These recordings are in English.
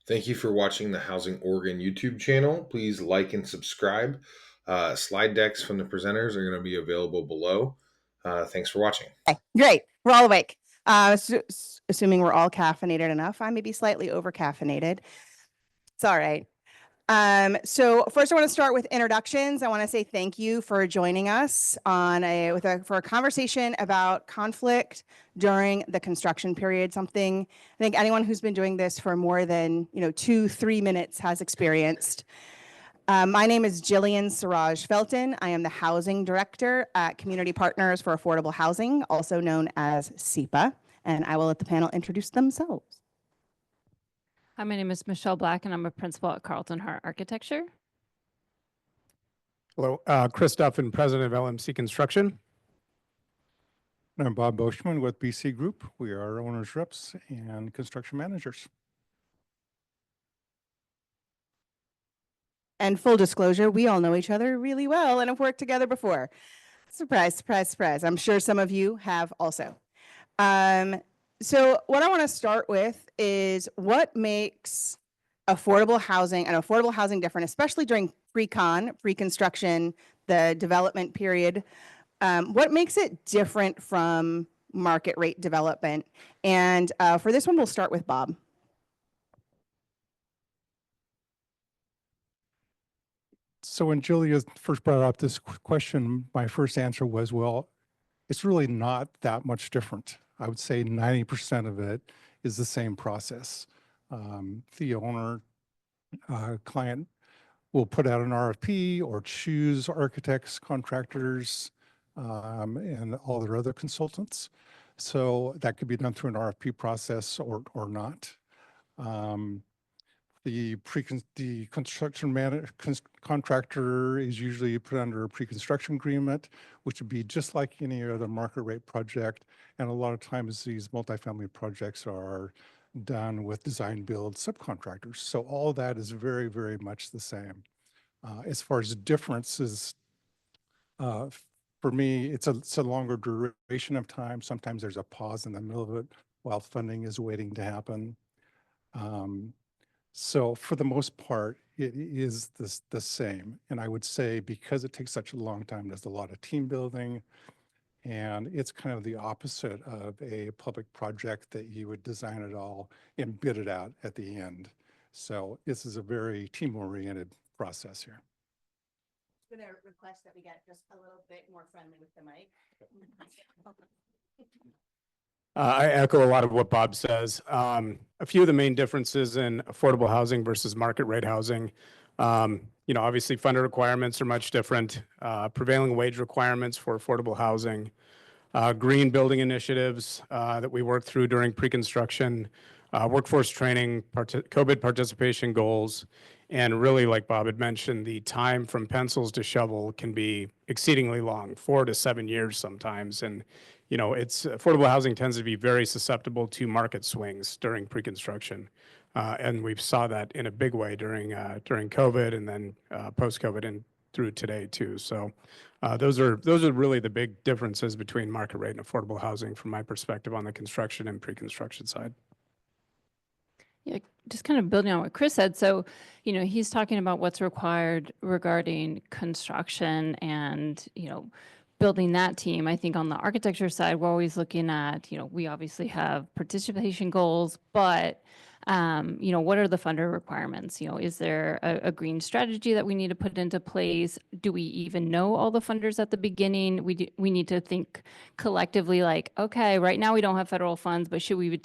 Thank you for watching the Housing Oregon YouTube channel. Please like and subscribe. Slide decks from the presenters are going to be available below. Thanks for watching. Okay, great. We're all awake. Assuming we're all caffeinated enough. I may be slightly over caffeinated. It's all right. So first I want to start with introductions. I want to say thank you for joining us on for a conversation about conflict during the construction period. Something I think anyone who's been doing this for more than 2-3 minutes has experienced. My name is Jillian Siraj Felton. I am the housing director at Community Partners for Affordable Housing, also known as CEPA, and I will let the panel introduce themselves. Hi, my name is Michelle Black, and I'm a principal at Carleton Hart Architecture. Hello, Chris Duffin, president of LMC Construction. And I'm Bob Beauchemin with BC Group. We are owners reps and construction managers. And full disclosure, we all know each other really well and have worked together before. Surprise, surprise, surprise. I'm sure some of you have also. So what I want to start with is what makes affordable housing different, especially during pre-construction, the development period. What makes it different from market rate development? And for this one, we'll start with Bob. So when Julia first brought up this question, my first answer was, well, it's really not that much different. I would say 90% of it is the same process. The owner, client will put out an RFP or choose architects, contractors, and all their other consultants. So that could be done through an RFP process or not. The construction contractor is usually put under a pre-construction agreement, which would be just like any other market rate project. And a lot of times these multifamily projects are done with design build subcontractors. So all of that is very, very much the same. As far as differences, for me, it's a longer duration of time. Sometimes there's a pause in the middle of it while funding is waiting to happen. So for the most part, it is the same. And I would say because it takes such a long time, there's a lot of team building, and it's kind of the opposite of a public project that you would design it all and bid it out at the end. So this is a very team-oriented process here. I'm going to request that we get just a little bit more friendly with the mic. I echo a lot of what Bob says. A few of the main differences in affordable housing versus market rate housing. Obviously funder requirements are much different. Prevailing wage requirements for affordable housing. Green building initiatives that we work through during pre-construction. Workforce training, COVID participation goals. And really, like Bob had mentioned, the time from pencils to shovel can be exceedingly long, 4 to 7 years sometimes. And affordable housing tends to be very susceptible to market swings during pre-construction, and we saw that in a big way during COVID and then post-COVID and through today too. So those are really the big differences between market rate and affordable housing from my perspective on the construction and pre-construction side. Yeah, just kind of building on what Chris said. So, he's talking about what's required regarding construction and, building that team. I think on the architecture side, we're always looking at, we obviously have participation goals, but, what are the funder requirements? Is there a green strategy that we need to put into place? Do we even know all the funders at the beginning? We need to think collectively like, okay, right now we don't have federal funds, but should we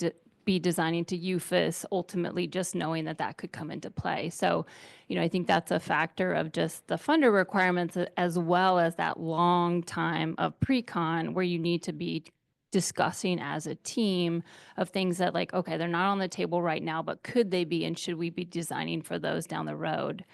be designing to UFIS, ultimately just knowing that could come into play. So, I think that's a factor of just the funder requirements as well as that long time of pre-con where you need to be discussing as a team of things that like, okay, they're not on the table right now, but could they be, and should we be designing for those down the road?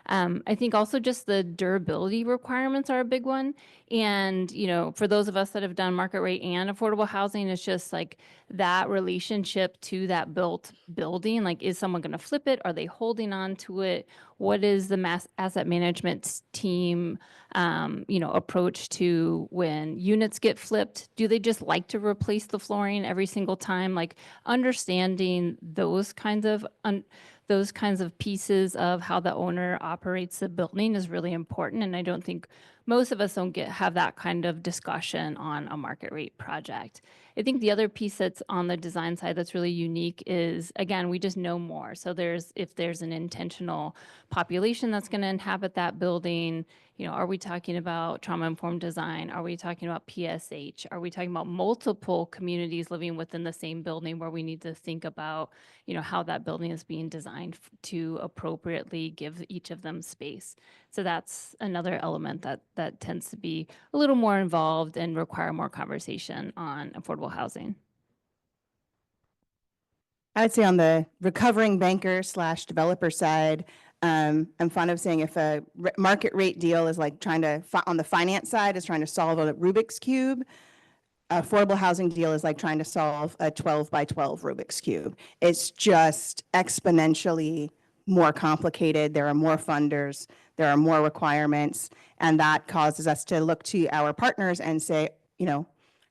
I think also just the durability requirements are a big one. And, for those of us that have done market rate and affordable housing, it's just like that relationship to that built building. Like, is someone going to flip it? Are they holding on to it? What is the asset management team, approach to when units get flipped? Do they just like to replace the flooring every single time? Like understanding those kinds of those kinds of pieces of how the owner operates the building is really important. And I don't think most of us don't have that kind of discussion on a market rate project. I think the other piece that's on the design side that's really unique is, again, we just know more. So if there's an intentional population that's going to inhabit that building, are we talking about trauma-informed design? Are we talking about PSH? Are we talking about multiple communities living within the same building where we need to think about, how that building is being designed to appropriately give each of them space? So that's another element that tends to be a little more involved and require more conversation on affordable housing. I would say on the recovering banker / developer side, I'm fond of saying if a market rate deal is like trying to, on the finance side, is trying to solve a Rubik's Cube, affordable housing deal is like trying to solve a 12 by 12 Rubik's Cube. It's just exponentially more complicated. There are more funders, there are more requirements, and that causes us to look to our partners and say,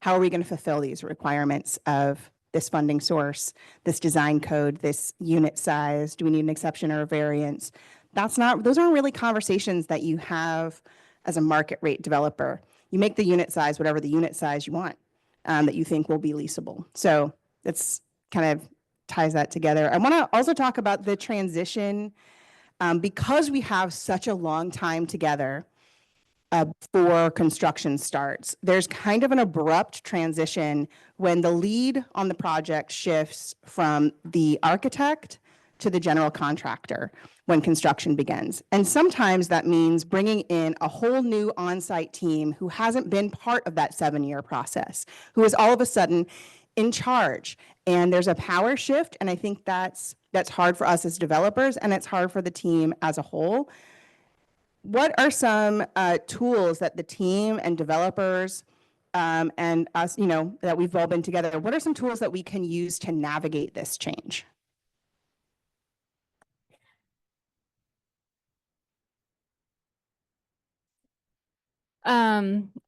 how are we going to fulfill these requirements of this funding source, this design code, this unit size? Do we need an exception or a variance? Those aren't really conversations that you have as a market rate developer. You make the unit size, whatever the unit size you want, that you think will be leasable. So that's kind of ties that together. I want to also talk about the transition, because we have such a long time together before construction starts. There's kind of an abrupt transition when the lead on the project shifts from the architect to the general contractor when construction begins. And sometimes that means bringing in a whole new on-site team who hasn't been part of that 7-year process, who is all of a sudden in charge. And there's a power shift, and I think that's hard for us as developers, and it's hard for the team as a whole. What are some tools that the team and developers and us, that we've all been together, what are some tools that we can use to navigate this change? I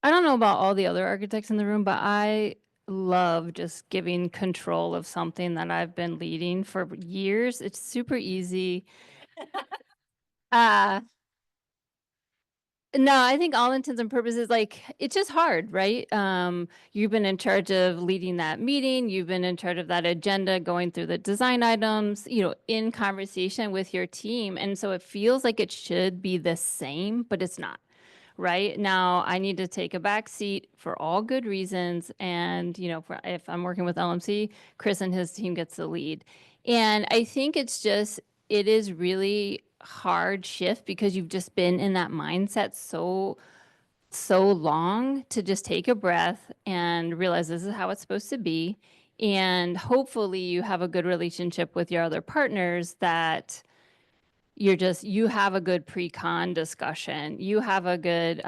don't know about all the other architects in the room, but I love just giving control of something that I've been leading for years. It's super easy. No, I think all intents and purposes, like, it's just hard, right? You've been in charge of leading that meeting. You've been in charge of that agenda, going through the design items, in conversation with your team. And so it feels like it should be the same, but it's not. Right now, I need to take a back seat for all good reasons. And, if I'm working with LMC, Chris and his team gets the lead. And I think it is really hard shift because you've just been in that mindset so long to just take a breath and realize this is how it's supposed to be. And hopefully you have a good relationship with your other partners that you have a good pre-con discussion. You have a good,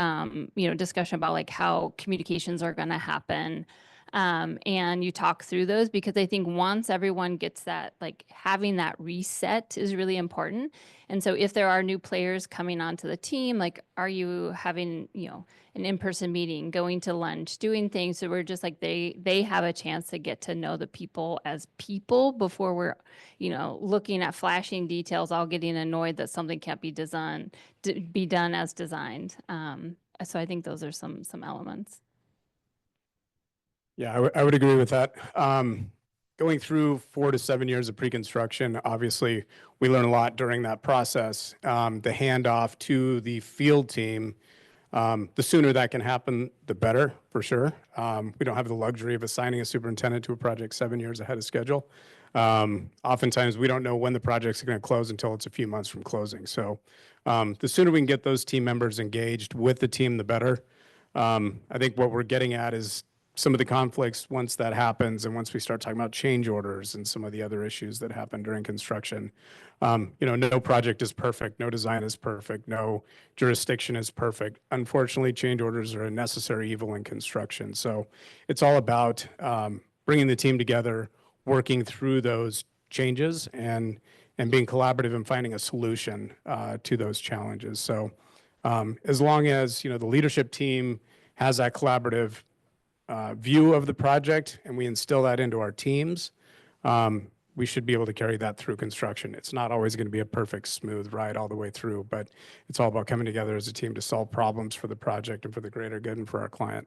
discussion about like how communications are going to happen. And you talk through those, because I think once everyone gets that, like having that reset is really important. And so if there are new players coming onto the team, like, are you having, an in-person meeting, going to lunch, doing things? So we're just like, they have a chance to get to know the people as people before we're, looking at flashing details, all getting annoyed that something can't be done as designed. So I think those are some elements. Yeah, I would agree with that. Going through 4 to 7 years of pre-construction, obviously, we learn a lot during that process. The handoff to the field team, the sooner that can happen, the better, for sure. We don't have the luxury of assigning a superintendent to a project 7 years ahead of schedule. Oftentimes, we don't know when the project's going to close until it's a few months from closing. So the sooner we can get those team members engaged with the team, the better. I think what we're getting at is some of the conflicts once that happens, and once we start talking about change orders and some of the other issues that happen during construction. No project is perfect, no design is perfect, no jurisdiction is perfect. Unfortunately, change orders are a necessary evil in construction. So it's all about bringing the team together, working through those changes, and being collaborative and finding a solution to those challenges. So as long as the leadership team has that collaborative view of the project, and we instill that into our teams, we should be able to carry that through construction. It's not always going to be a perfect, smooth ride all the way through, but it's all about coming together as a team to solve problems for the project and for the greater good and for our client.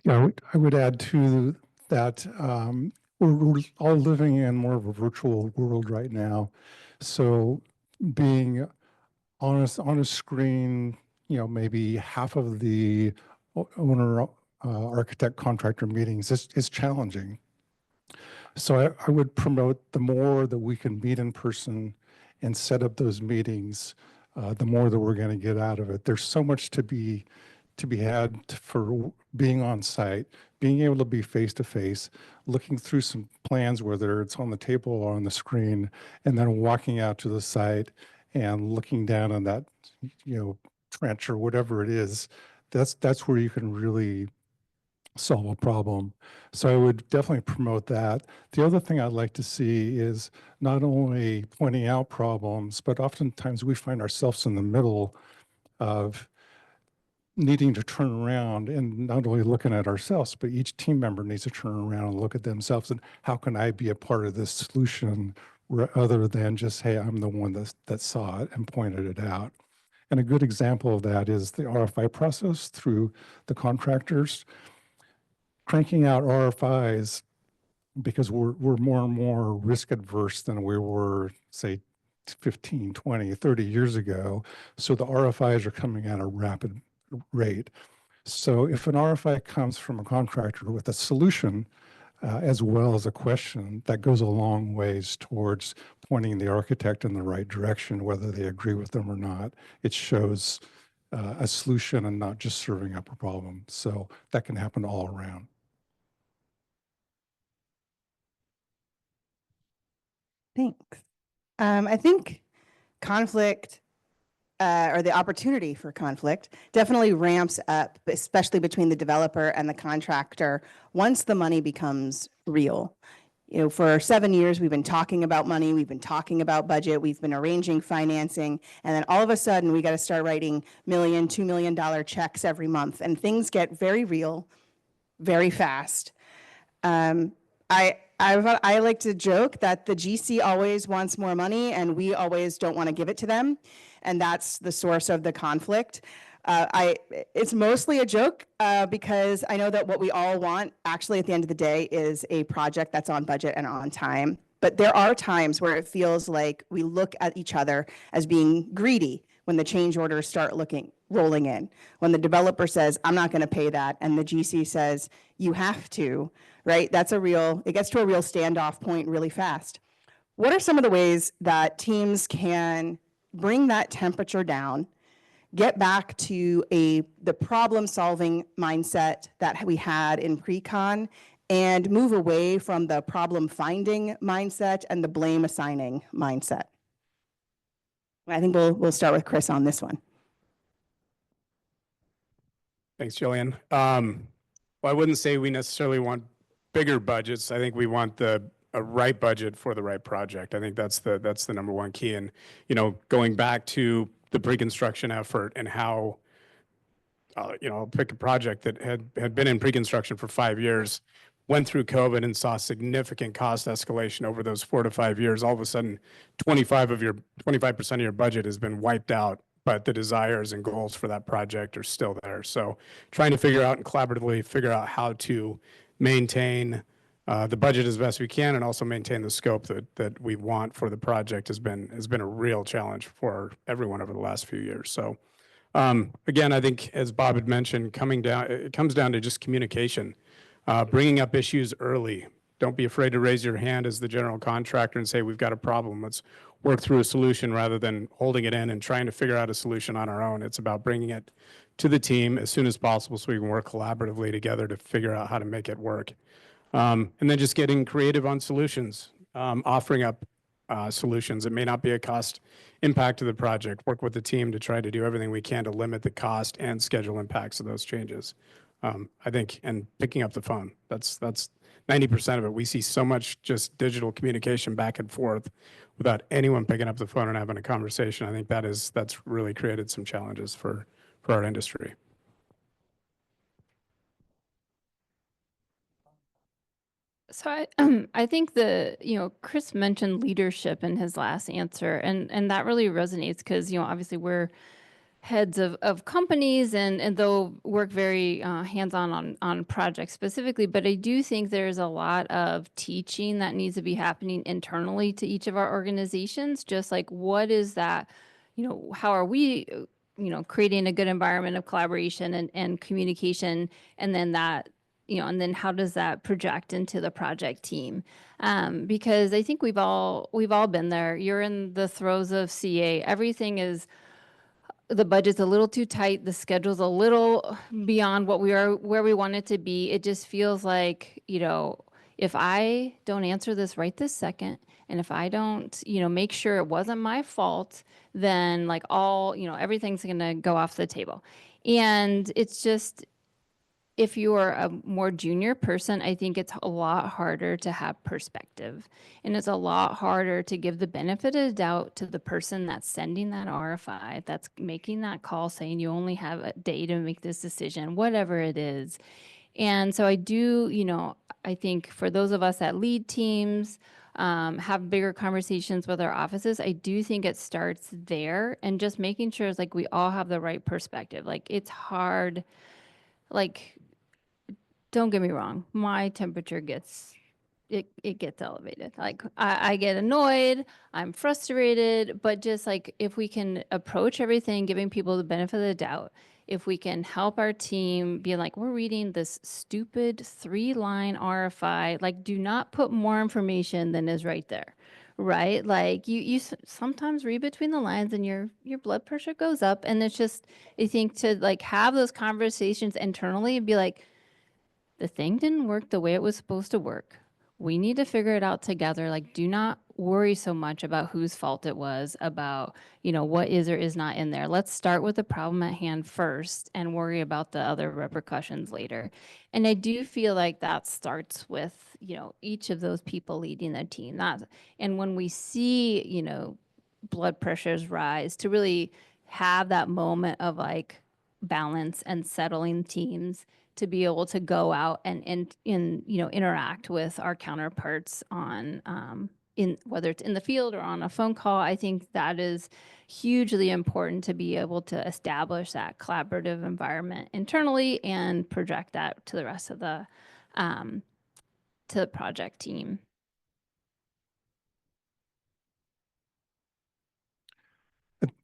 Yeah, I would add to that, we're all living in more of a virtual world right now. So being on a screen, maybe half of the owner, architect, contractor meetings is challenging. So I would promote the more that we can meet in person and set up those meetings, the more that we're going to get out of it. There's so much to be had for being on site, being able to be face to face, looking through some plans, whether it's on the table or on the screen, and then walking out to the site and looking down on that, trench or whatever it is. That's where you can really solve a problem. So I would definitely promote that. The other thing I'd like to see is not only pointing out problems, but oftentimes we find ourselves in the middle of needing to turn around and not only looking at ourselves, but each team member needs to turn around and look at themselves and how can I be a part of this solution other than just, hey, I'm the one that saw it and pointed it out. And a good example of that is the RFI process through the contractors. Cranking out RFIs because we're more and more risk adverse than we were, say, 15, 20, 30 years ago. So the RFIs are coming at a rapid rate. So if an RFI comes from a contractor with a solution as well as a question, that goes a long ways towards pointing the architect in the right direction, whether they agree with them or not. It shows a solution and not just serving up a problem. So that can happen all around. Thanks. I think conflict or the opportunity for conflict definitely ramps up, especially between the developer and the contractor, once the money becomes real. For 7 years, we've been talking about money, we've been talking about budget, we've been arranging financing, and then all of a sudden we got to start writing $1 million, $2 million checks every month, and things get very real, very fast. I like to joke that the GC always wants more money and we always don't want to give it to them. And that's the source of the conflict. It's mostly a joke because I know that what we all want actually at the end of the day is a project that's on budget and on time. But there are times where it feels like we look at each other as being greedy when the change orders start rolling in. When the developer says, I'm not going to pay that, and the GC says, you have to, right? It gets to a real standoff point really fast. What are some of the ways that teams can bring that temperature down, get back to the problem-solving mindset that we had in pre-con, and move away from the problem-finding mindset and the blame-assigning mindset? I think we'll start with Chris on this one. Thanks, Jillian. Well, I wouldn't say we necessarily want bigger budgets. I think we want a right budget for the right project. I think that's the number one key. And going back to the pre-construction effort and how I'll pick a project that had been in pre-construction for 5 years, went through COVID and saw significant cost escalation over those 4 to 5 years. All of a sudden, 25% of your budget has been wiped out, but the desires and goals for that project are still there. So trying to figure out and collaboratively figure out how to maintain the budget as best we can and also maintain the scope that we want for the project has been a real challenge for everyone over the last few years. So again, I think as Bob had mentioned, it comes down to just communication, bringing up issues early. Don't be afraid to raise your hand as the general contractor and say, we've got a problem. Let's work through a solution rather than holding it in and trying to figure out a solution on our own. It's about bringing it to the team as soon as possible so we can work collaboratively together to figure out how to make it work. And then just getting creative on solutions, offering up solutions. It may not be a cost impact to the project. Work with the team to try to do everything we can to limit the cost and schedule impacts of those changes. I think, and picking up the phone, that's 90% of it. We see so much just digital communication back and forth without anyone picking up the phone and having a conversation. I think that's really created some challenges for our industry. So I think Chris mentioned leadership in his last answer, and that really resonates because, obviously we're heads of companies and they'll work very hands-on on projects specifically, but I do think there's a lot of teaching that needs to be happening internally to each of our organizations, just like what is that, how are we, creating a good environment of collaboration and communication, and then that, and then how does that project into the project team? Because I think we've all been there. You're in the throes of CA. Everything is, the budget's a little too tight, the schedule's a little beyond where we want it to be. It just feels like, if I don't answer this right this second, and if I don't, make sure it wasn't my fault, then like everything's gonna go off the table. And it's just, if you are a more junior person, I think it's a lot harder to have perspective. And it's a lot harder to give the benefit of the doubt to the person that's sending that RFI, that's making that call saying you only have a day to make this decision, whatever it is. And so I do, I think for those of us that lead teams, have bigger conversations with our offices, I do think it starts there, and just making sure it's like we all have the right perspective. Like it's hard, like, don't get me wrong, my temperature gets elevated. Like I get annoyed, I'm frustrated, but just like if we can approach everything, giving people the benefit of the doubt, if we can help our team be like, we're reading this stupid 3-line RFI, like do not put more information than is right there. Right? Like you sometimes read between the lines and your blood pressure goes up, and it's just, I think to like have those conversations internally and be like, the thing didn't work the way it was supposed to work. We need to figure it out together. Like, do not worry so much about whose fault it was, about, what is or is not in there. Let's start with the problem at hand first and worry about the other repercussions later. And I do feel like that starts with, each of those people leading the team. And when we see, blood pressures rise, to really have that moment of like balance and settling teams, to be able to go out and interact with our counterparts on in whether it's in the field or on a phone call. I think that is hugely important, to be able to establish that collaborative environment internally and project that to the rest of the project team.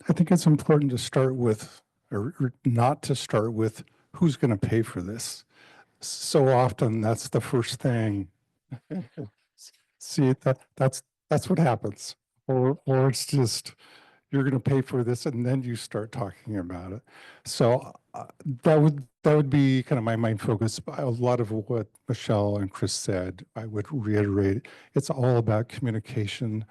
I think it's important to start with, or not to start with, who's going to pay for this. So often that's the first thing. See, that's what happens. Or it's just, you're going to pay for this, and then you start talking about it. So that would be kind of my main focus. A lot of what Michelle and Chris said, I would reiterate. It's all about communication,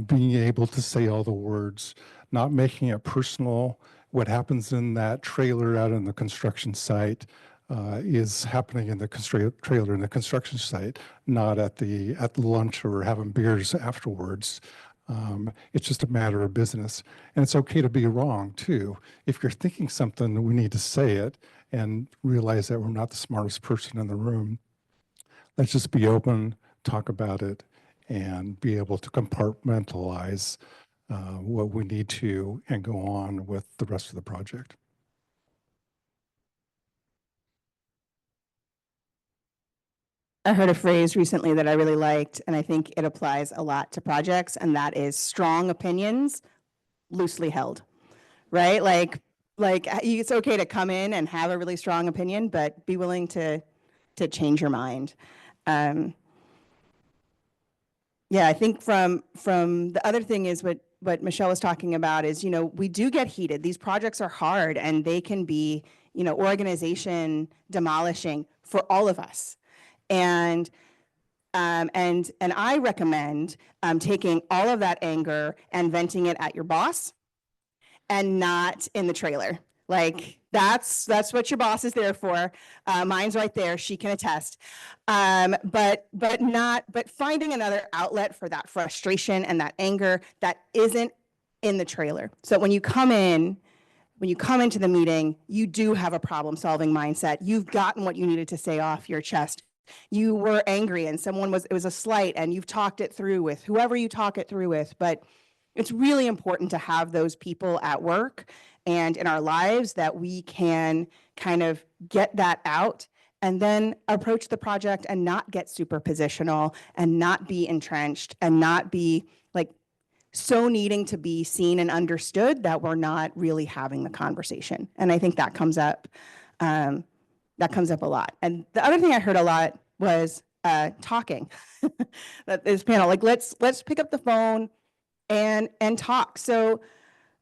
being able to say all the words, not making it personal. What happens in that trailer out on the construction site is happening in the trailer in the construction site, not at the lunch or having beers afterwards. It's just a matter of business. And it's okay to be wrong too. If you're thinking something, we need to say it and realize that we're not the smartest person in the room. Let's just be open, talk about it, and be able to compartmentalize what we need to and go on with the rest of the project. I heard a phrase recently that I really liked, and I think it applies a lot to projects, and that is strong opinions, loosely held, right? Like it's okay to come in and have a really strong opinion, but be willing to change your mind. Yeah, I think from the other thing is what Michelle was talking about is, we do get heated. These projects are hard, and they can be, organization demolishing for all of us. And I recommend taking all of that anger and venting it at your boss, and not in the trailer. Like that's what your boss is there for. Mine's right there; she can attest. But finding another outlet for that frustration and that anger that isn't in the trailer. So when you come into the meeting, you do have a problem-solving mindset. You've gotten what you needed to say off your chest. You were angry and it was a slight and you've talked it through with whoever you talk it through with. But it's really important to have those people at work and in our lives that we can kind of get that out and then approach the project and not get super positional and not be entrenched and not be like so needing to be seen and understood that we're not really having the conversation. And I think that comes up a lot. And the other thing I heard a lot was talking. This panel, like let's pick up the phone and talk. So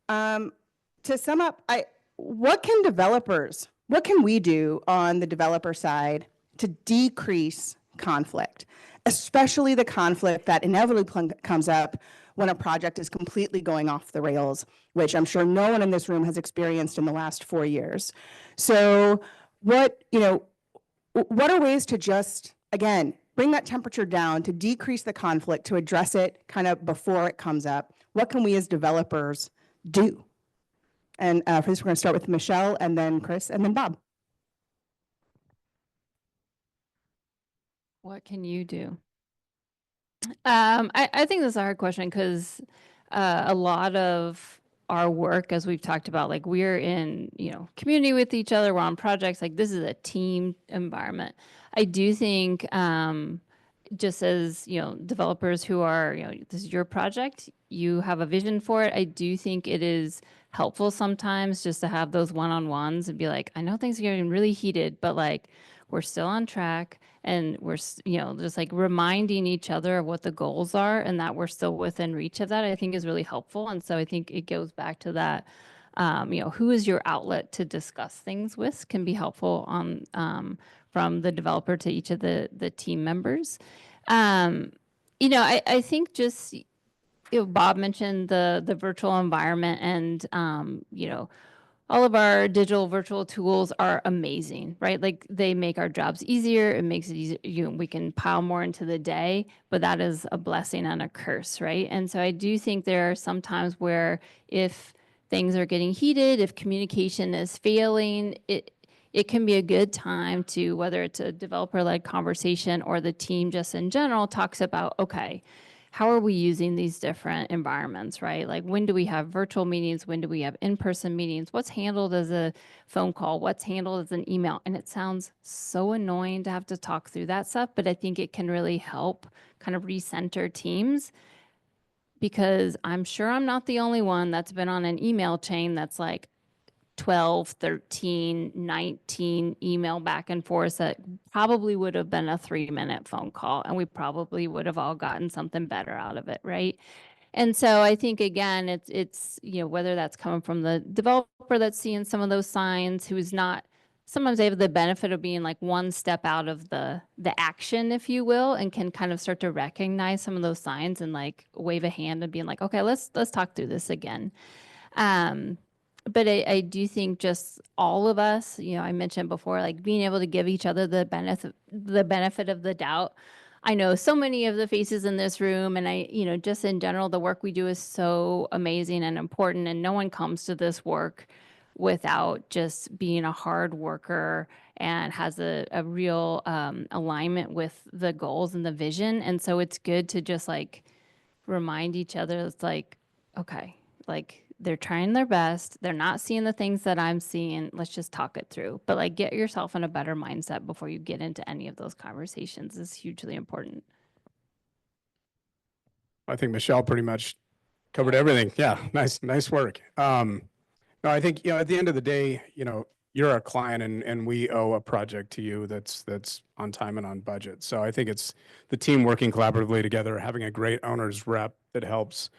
to sum up, what can we do on the developer side to decrease conflict, especially the conflict that inevitably comes up when a project is completely going off the rails, which I'm sure no one in this room has experienced in the last 4 years. So what are ways to just, again, bring that temperature down, to decrease the conflict, to address it kind of before it comes up? What can we as developers do? And for this, we're going to start with Michelle, and then Chris, and then Bob. What can you do? I think that's a hard question because a lot of our work, as we've talked about, like we're in, community with each other, we're on projects, like this is a team environment. I do think just as, developers who are, this is your project, you have a vision for it. I do think it is helpful sometimes just to have those one-on-ones and be like, I know things are getting really heated, but like we're still on track. And we're, just like reminding each other of what the goals are and that we're still within reach of that, I think is really helpful. And so I think it goes back to that, who is your outlet to discuss things with can be helpful on from the developer to each of the team members. I think just, Bob mentioned the virtual environment and, all of our digital virtual tools are amazing, right? Like they make our jobs easier. It makes it easier. We can pile more into the day, but that is a blessing and a curse, right? And so I do think there are some times where if things are getting heated, if communication is failing, it can be a good time to, whether it's a developer-led conversation or the team just in general talks about, okay, how are we using these different environments, right? Like when do we have virtual meetings? When do we have in-person meetings? What's handled as a phone call? What's handled as an email? And it sounds so annoying to have to talk through that stuff, but I think it can really help kind of recenter teams because I'm sure I'm not the only one that's been on an email chain that's like 12, 13, 19 email back and forth that probably would have been a 3-minute phone call and we probably would have all gotten something better out of it, right? And so I think again, it's whether that's coming from the developer that's seeing some of those signs, who's not, sometimes they have the benefit of being like one step out of the action, if you will, and can kind of start to recognize some of those signs and like wave a hand and being like, okay, let's talk through this again. But I do think just all of us, I mentioned before, like being able to give each other the benefit of the doubt. I know so many of the faces in this room and just in general, the work we do is so amazing and important and no one comes to this work without just being a hard worker and has a real alignment with the goals and the vision. And so it's good to just like remind each other, it's like, okay, like they're trying their best. They're not seeing the things that I'm seeing. Let's just talk it through. But like get yourself in a better mindset before you get into any of those conversations is hugely important. I think Michelle pretty much covered everything. Yeah, nice work. No, I think, at the end of the day, you're our client and we owe a project to you that's on time and on budget. So I think it's the team working collaboratively together, having a great owner's rep that helps,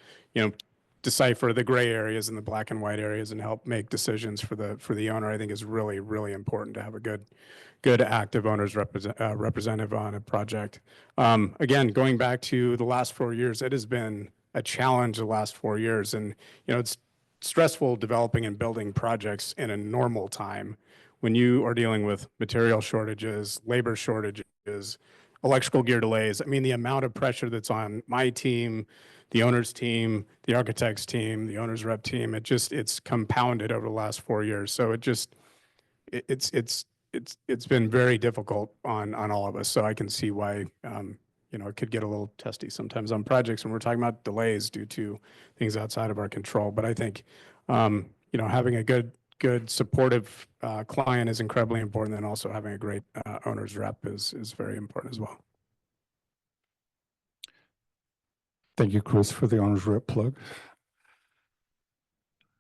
decipher the gray areas and the black and white areas and help make decisions for the owner. I think is really, really important to have a good active owner's representative on a project. Again, going back to the last 4 years, it has been a challenge the last 4 years. And, it's stressful developing and building projects in a normal time when you are dealing with material shortages, labor shortages, electrical gear delays. I mean, the amount of pressure that's on my team, the owner's team, the architect's team, the owner's rep team, it's compounded over the last 4 years. So it's it's been very difficult on all of us. So I can see why, it could get a little testy sometimes on projects when we're talking about delays due to things outside of our control. But I think, having a good supportive client is incredibly important, and also having a great owner's rep is very important as well. Thank you, Chris, for the owner's rep plug.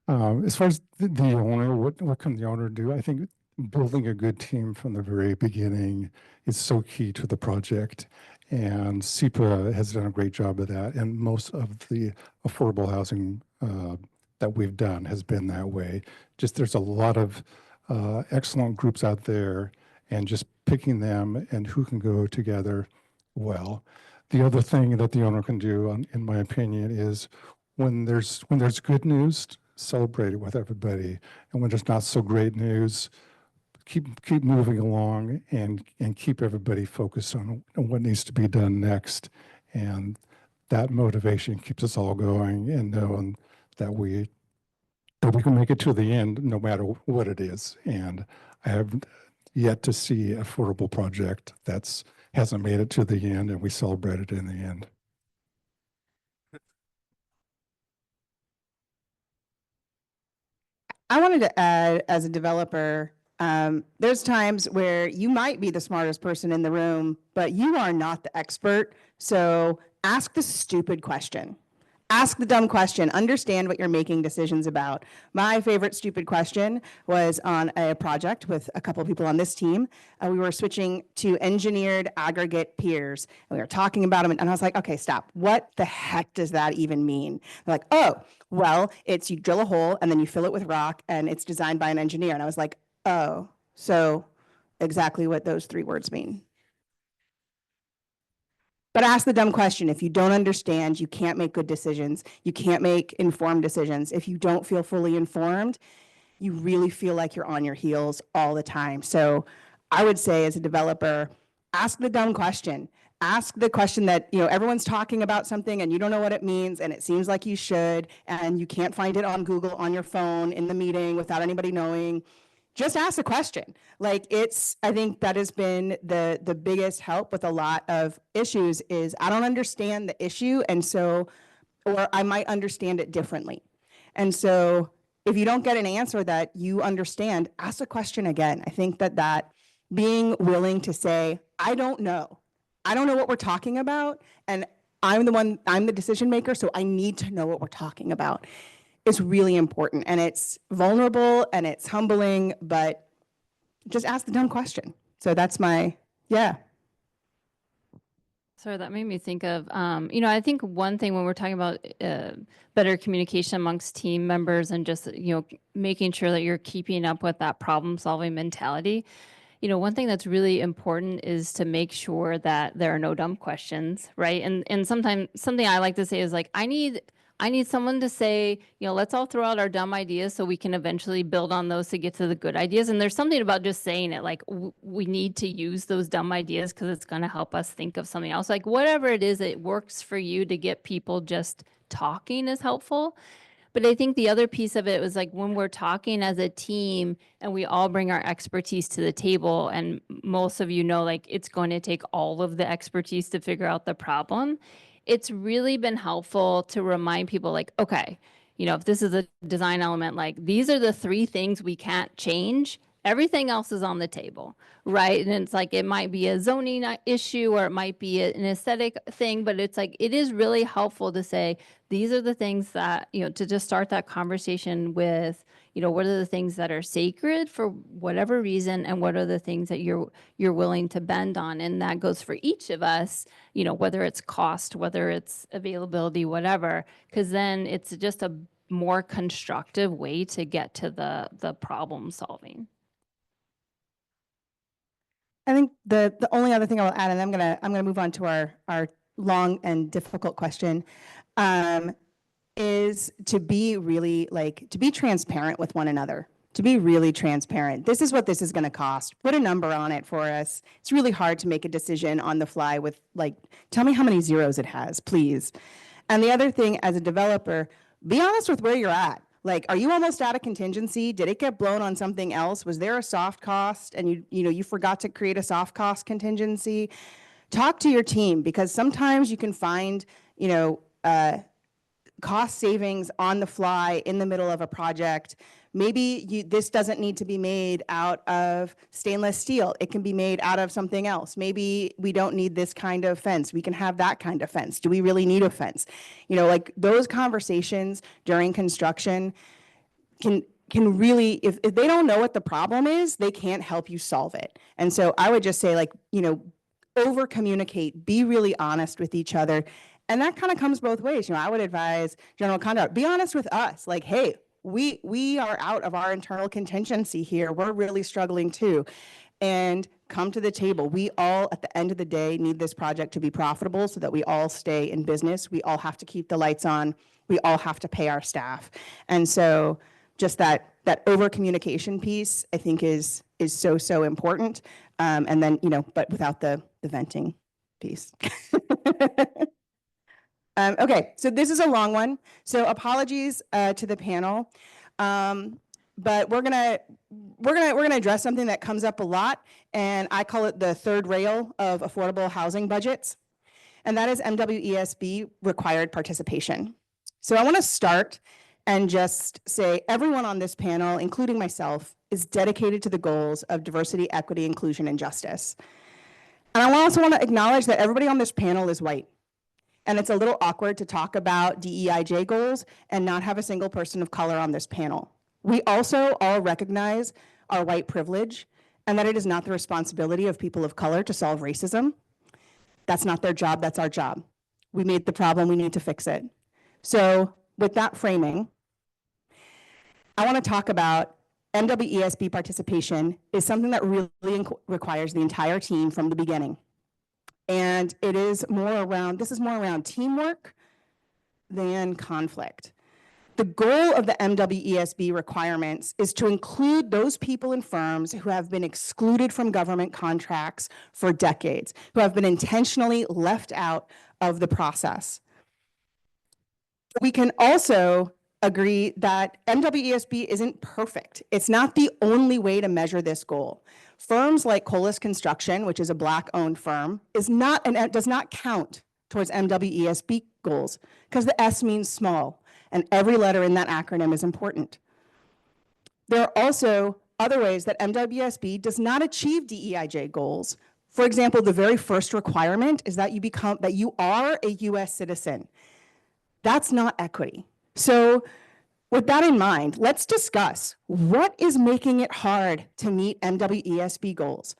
As far as the owner, what can the owner do? I think building a good team from the very beginning is so key to the project. And SEPA has done a great job of that. And most of the affordable housing that we've done has been that way. Just there's a lot of excellent groups out there, and just picking them and who can go together well. The other thing that the owner can do, in my opinion, is when there's good news, celebrate it with everybody. And when there's not so great news, keep moving along and keep everybody focused on what needs to be done next. And that motivation keeps us all going, and knowing that we can make it to the end no matter what it is. And I have yet to see an affordable project that's hasn't made it to the end, and we celebrate it in the end. I wanted to add, as a developer, there's times where you might be the smartest person in the room, but you are not the expert. So ask the stupid question. Ask the dumb question. Understand what you're making decisions about. My favorite stupid question was on a project with a couple of people on this team. We were switching to engineered aggregate piers. And we were talking about them, and I was like, okay, stop. What the heck does that even mean? They're like, oh, well, it's you drill a hole and then you fill it with rock, and it's designed by an engineer. And I was like, oh, so exactly what those 3 words mean. But ask the dumb question. If you don't understand, you can't make good decisions. You can't make informed decisions. If you don't feel fully informed, you really feel like you're on your heels all the time. So I would say, as a developer, ask the dumb question. Ask the question that, everyone's talking about something and you don't know what it means, and it seems like you should, and you can't find it on Google on your phone in the meeting without anybody knowing. Just ask a question. I think that has been the biggest help with a lot of issues is I don't understand the issue, and so, or I might understand it differently. And so if you don't get an answer that you understand, ask the question again. I think that being willing to say, I don't know what we're talking about, and I'm the decision maker, so I need to know what we're talking about. It's really important, and it's vulnerable and it's humbling, but just ask the dumb question. So that's yeah. Sorry, that made me think of, I think one thing when we're talking about better communication amongst team members and just, making sure that you're keeping up with that problem solving mentality, one thing that's really important is to make sure that there are no dumb questions, right? And sometimes something I like to say is like, I need someone to say, let's all throw out our dumb ideas so we can eventually build on those to get to the good ideas. And there's something about just saying it, like we need to use those dumb ideas because it's going to help us think of something else. Like whatever it is that works for you to get people just talking is helpful. But I think the other piece of it was like when we're talking as a team and we all bring our expertise to the table, and most of like it's going to take all of the expertise to figure out the problem. It's really been helpful to remind people like, okay, if this is a design element, like these are the 3 things we can't change. Everything else is on the table, right? And it's like, it might be a zoning issue or it might be an aesthetic thing, but it's like, it is really helpful to say, these are the things that, to just start that conversation with, what are the things that are sacred for whatever reason, and what are the things that you're willing to bend on. And that goes for each of us, whether it's cost, whether it's availability, whatever, because then it's just a more constructive way to get to the problem solving. I think the only other thing I will add, and I'm gonna move on to our long and difficult question, is to be really to be transparent with one another, to be really transparent. This is what this is going to cost. Put a number on it for us. It's really hard to make a decision on the fly with tell me how many zeros it has, please. And the other thing, as a developer, be honest with where you're at. Like, are you almost out of contingency? Did it get blown on something else? Was there a soft cost and you forgot to create a soft cost contingency? Talk to your team, because sometimes you can find, cost savings on the fly in the middle of a project. Maybe this doesn't need to be made out of stainless steel. It can be made out of something else. Maybe we don't need this kind of fence. We can have that kind of fence. Do we really need a fence? Like those conversations during construction can really, if they don't know what the problem is, they can't help you solve it. And so I would just say, like, over communicate, be really honest with each other. And that kind of comes both ways. I would advise general conduct, be honest with us. Like, hey, we are out of our internal contingency here. We're really struggling too. And come to the table. We all, at the end of the day, need this project to be profitable so that we all stay in business. We all have to keep the lights on. We all have to pay our staff. And so just that over communication piece, I think is so important. And then, but without the venting piece. Okay, so this is a long one. So apologies to the panel, but we're gonna address something that comes up a lot, and I call it the third rail of affordable housing budgets, and that is MWESB required participation. So I want to start and just say everyone on this panel, including myself, is dedicated to the goals of diversity, equity, inclusion, and justice. And I also want to acknowledge that everybody on this panel is white. And it's a little awkward to talk about DEIJ goals and not have a single person of color on this panel. We also all recognize our white privilege and that it is not the responsibility of people of color to solve racism. That's not their job, that's our job. We made the problem, we need to fix it. So with that framing, I want to talk about MWESB participation is something that really requires the entire team from the beginning. And this is more around teamwork than conflict. The goal of the MWESB requirements is to include those people and firms who have been excluded from government contracts for decades, who have been intentionally left out of the process. We can also agree that MWESB isn't perfect. It's not the only way to measure this goal. Firms like Colas Construction, which is a Black-owned firm, does not count towards MWESB goals because the S means small, and every letter in that acronym is important. There are also other ways that MWESB does not achieve DEIJ goals. For example, the very first requirement is that you are a US citizen. That's not equity. So with that in mind, let's discuss what is making it hard to meet MWESB goals.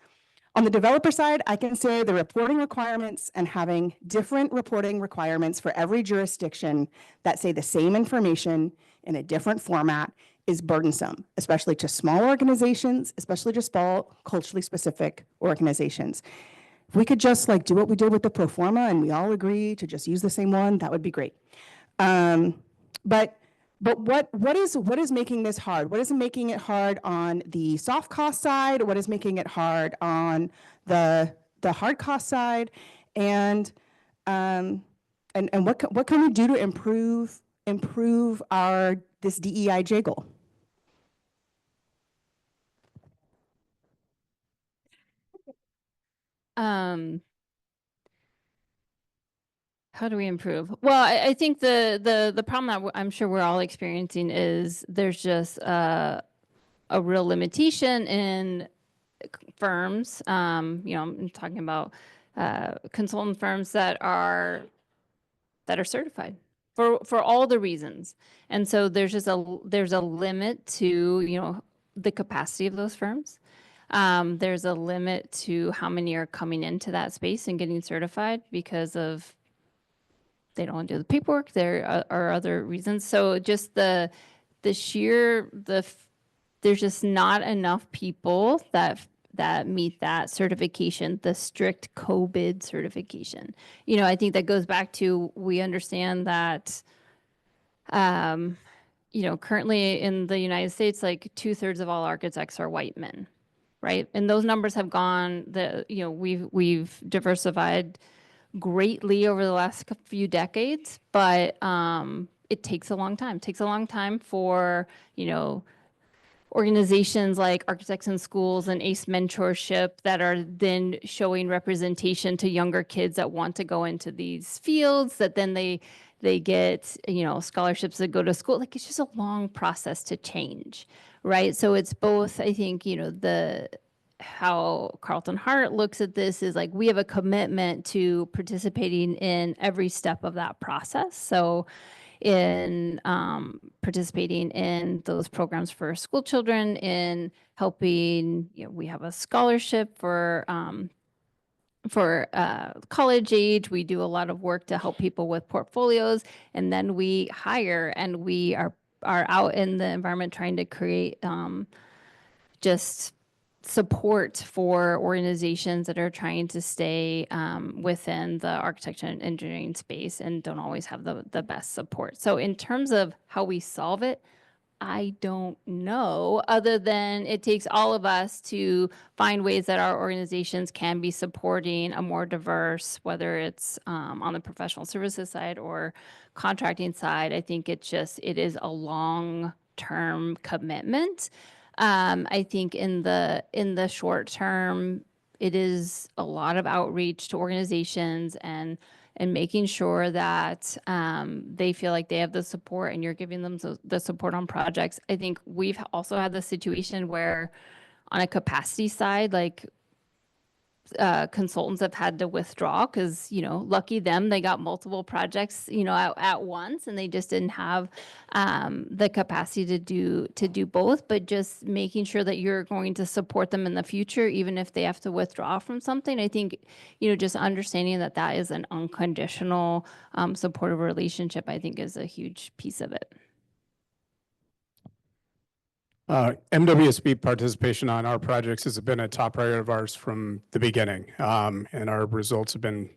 On the developer side, I can say the reporting requirements and having different reporting requirements for every jurisdiction that say the same information in a different format is burdensome, especially to small organizations, especially to small culturally specific organizations. If we could just do what we did with the pro forma and we all agree to just use the same one, that would be great. But what is making this hard? What is making it hard on the soft cost side? What is making it hard on the hard cost side? And what can we do to improve this DEIJ goal? How do we improve? Well, I think the problem that I'm sure we're all experiencing is there's just a real limitation in firms. I'm talking about consultant firms that are certified for all the reasons, and so there's a limit to the capacity of those firms. There's a limit to how many are coming into that space and getting certified because of they don't want to do the paperwork. There are other reasons. So just there's just not enough people that meet that certification, the strict COBID certification. I think that goes back to, we understand that, currently in the United States, 2/3 of all architects are white men, right? And those numbers have gone, we've diversified greatly over the last few decades, but it takes a long time. It takes a long time for, organizations like Architects in Schools and ACE Mentorship that are then showing representation to younger kids that want to go into these fields, that then they get, scholarships that go to school. Like, it's just a long process to change, right? So it's both, I think, how Carleton Hart looks at this is like, we have a commitment to participating in every step of that process. So in participating in those programs for school children, in helping, we have a scholarship for college age. We do a lot of work to help people with portfolios, and then we hire, and we are out in the environment trying to create just support for organizations that are trying to stay within the architecture and engineering space and don't always have the best support. So in terms of how we solve it, I don't know, other than it takes all of us to find ways that our organizations can be supporting a more diverse, whether it's on the professional services side or contracting side. I think it is a long-term commitment. I think in the short term, it is a lot of outreach to organizations and making sure that they feel like they have the support and you're giving them the support on projects. I think we've also had the situation where on a capacity side, like consultants have had to withdraw because, lucky them, they got multiple projects, at once, and they just didn't have the capacity to do both. But just making sure that you're going to support them in the future, even if they have to withdraw from something. I think, just understanding that that is an unconditional supportive relationship, I think is a huge piece of it. MWSB participation on our projects has been a top priority of ours from the beginning, and our results have been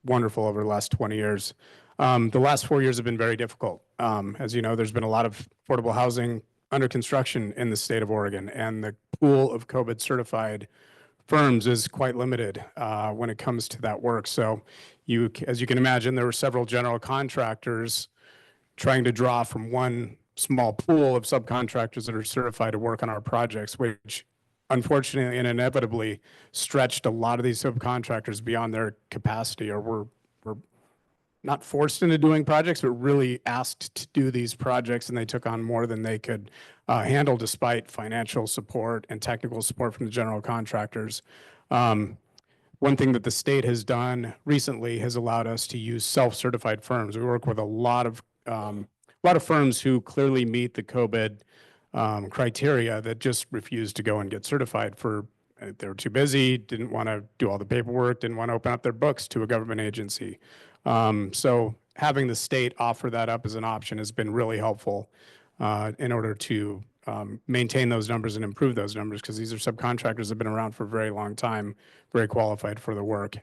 wonderful over the last 20 years. The last 4 years have been very difficult. As you know, there's been a lot of affordable housing under construction in the state of Oregon, and the pool of COVID certified firms is quite limited when it comes to that work. So as you can imagine, there were several general contractors trying to draw from one small pool of subcontractors that are certified to work on our projects, which unfortunately and inevitably stretched a lot of these subcontractors beyond their capacity, or were not forced into doing projects, but really asked to do these projects, and they took on more than they could handle despite financial support and technical support from the general contractors. One thing that the state has done recently has allowed us to use self-certified firms. We work with a lot of firms who clearly meet the COVID criteria that just refused to go and get certified they were too busy, didn't want to do all the paperwork, didn't want to open up their books to a government agency. So having the state offer that up as an option has been really helpful in order to maintain those numbers and improve those numbers, because these are subcontractors that have been around for a very long time, very qualified for the work.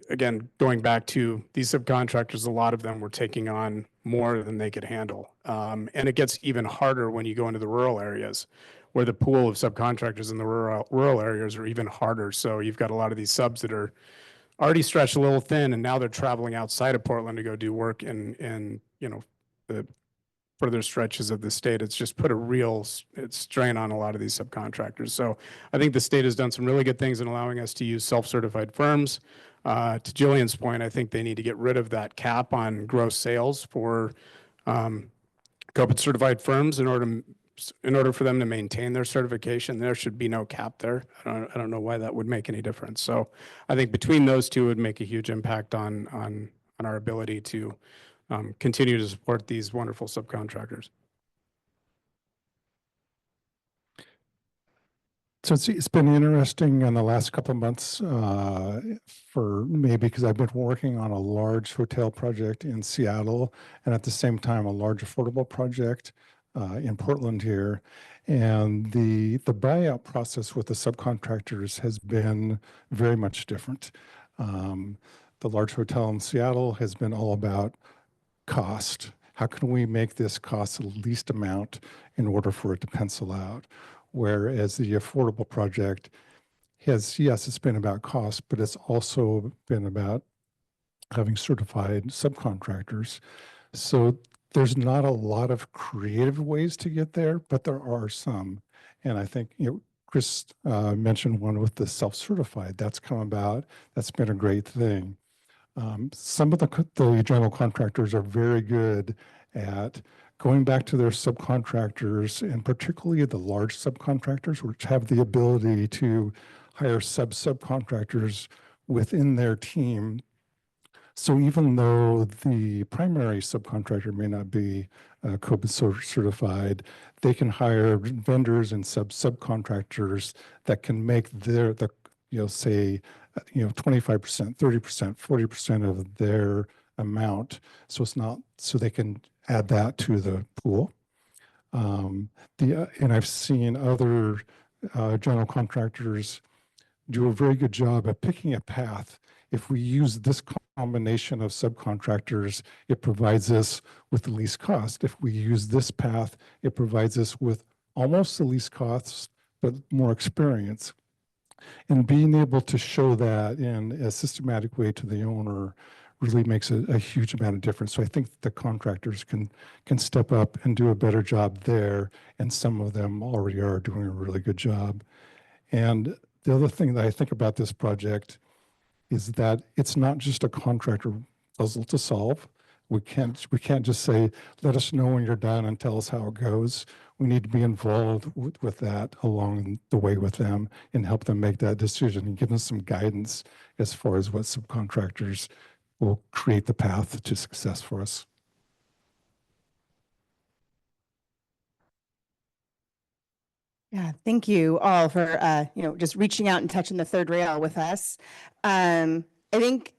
Again, going back to these subcontractors, a lot of them were taking on more than they could handle. And it gets even harder when you go into the rural areas, where the pool of subcontractors in the rural areas are even harder. So you've got a lot of these subs that are already stretched a little thin, and now they're traveling outside of Portland to go do work in the further stretches of the state. It's just put a real strain on a lot of these subcontractors. So I think the state has done some really good things in allowing us to use self-certified firms. To Jillian's point, I think they need to get rid of that cap on gross sales for COVID certified firms in order for them to maintain their certification. There should be no cap there. I don't know why that would make any difference. So I think between those two would make a huge impact on our ability to continue to support these wonderful subcontractors. So it's been interesting in the last couple of months for me, because I've been working on a large hotel project in Seattle, and at the same time a large affordable project in Portland here. And the buyout process with the subcontractors has been very much different. The large hotel in Seattle has been all about cost. How can we make this cost the least amount in order for it to pencil out? Whereas the affordable project has, yes, it's been about cost, but it's also been about having certified subcontractors. So there's not a lot of creative ways to get there, but there are some. And I think, Chris mentioned one with the self-certified. That's come about. That's been a great thing. Some of the general contractors are very good at going back to their subcontractors, and particularly the large subcontractors, which have the ability to hire subcontractors within their team. So even though the primary subcontractor may not be COBIT certified, they can hire vendors and subcontractors that can make say, 25%, 30%, 40% of their amount. So it's not, so they can add that to the pool. And I've seen other general contractors do a very good job at picking a path. If we use this combination of subcontractors, it provides us with the least cost. If we use this path, it provides us with almost the least costs, but more experience. And being able to show that in a systematic way to the owner really makes a huge amount of difference. So I think the contractors can step up and do a better job there. And some of them already are doing a really good job. And the other thing that I think about this project is that it's not just a contractor puzzle to solve. We can't just say, let us know when you're done and tell us how it goes. We need to be involved with that along the way with them and help them make that decision and give them some guidance as far as what subcontractors will create the path to success for us. Yeah, thank you all for just reaching out and touching the third rail with us. I think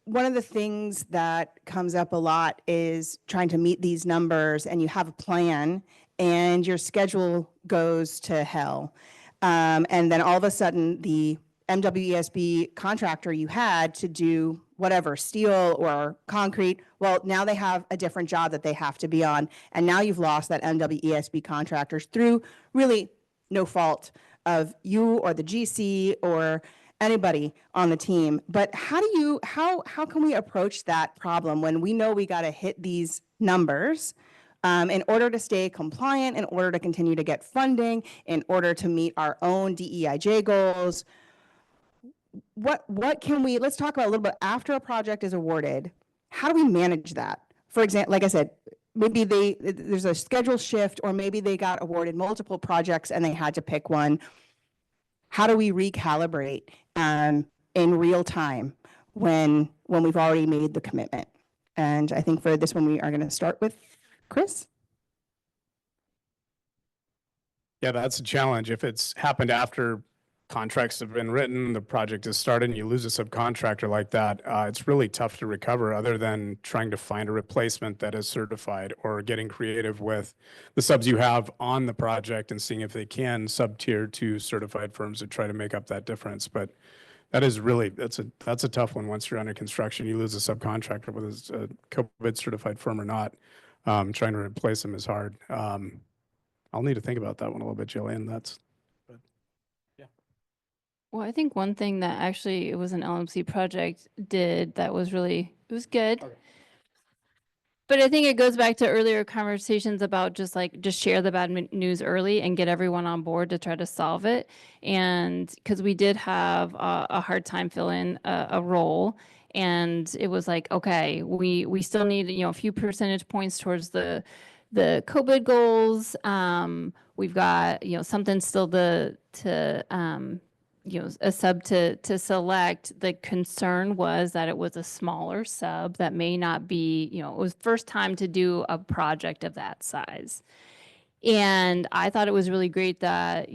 one of the things that comes up a lot is trying to meet these numbers, and you have a plan, and your schedule goes to hell, and then all of a sudden the MWESB contractor you had to do whatever, steel or concrete, well, now they have a different job that they have to be on. And now you've lost that MWESB contractors through really no fault of you or the GC or anybody on the team. But how can we approach that problem when we know we got to hit these numbers in order to stay compliant, in order to continue to get funding, in order to meet our own DEIJ goals? What can we, let's talk about a little bit after a project is awarded, how do we manage that? For example, like I said, maybe there's a schedule shift, or maybe they got awarded multiple projects and they had to pick one. How do we recalibrate in real time when we've already made the commitment? And I think for this one, we are going to start with Chris. Yeah, that's a challenge. If it's happened after contracts have been written, the project is started, and you lose a subcontractor like that, it's really tough to recover other than trying to find a replacement that is certified or getting creative with the subs you have on the project and seeing if they can sub-tier to certified firms to try to make up that difference. But that is really, that's a tough one. Once you're under construction, you lose a subcontractor, whether it's a COVID certified firm or not. Trying to replace them is hard. I'll need to think about that one a little bit, Jillian. Well, I think one thing that actually it was an LMC project did that was really, it was good. Okay. But I think it goes back to earlier conversations about just share the bad news early and get everyone on board to try to solve it. And because we did have a hard time filling a role, and it was like, okay, we still need, a few percentage points towards the COVID goals. We've got, something still to a sub to select. The concern was that it was a smaller sub that may not be, it was first time to do a project of that size. And I thought it was really great that,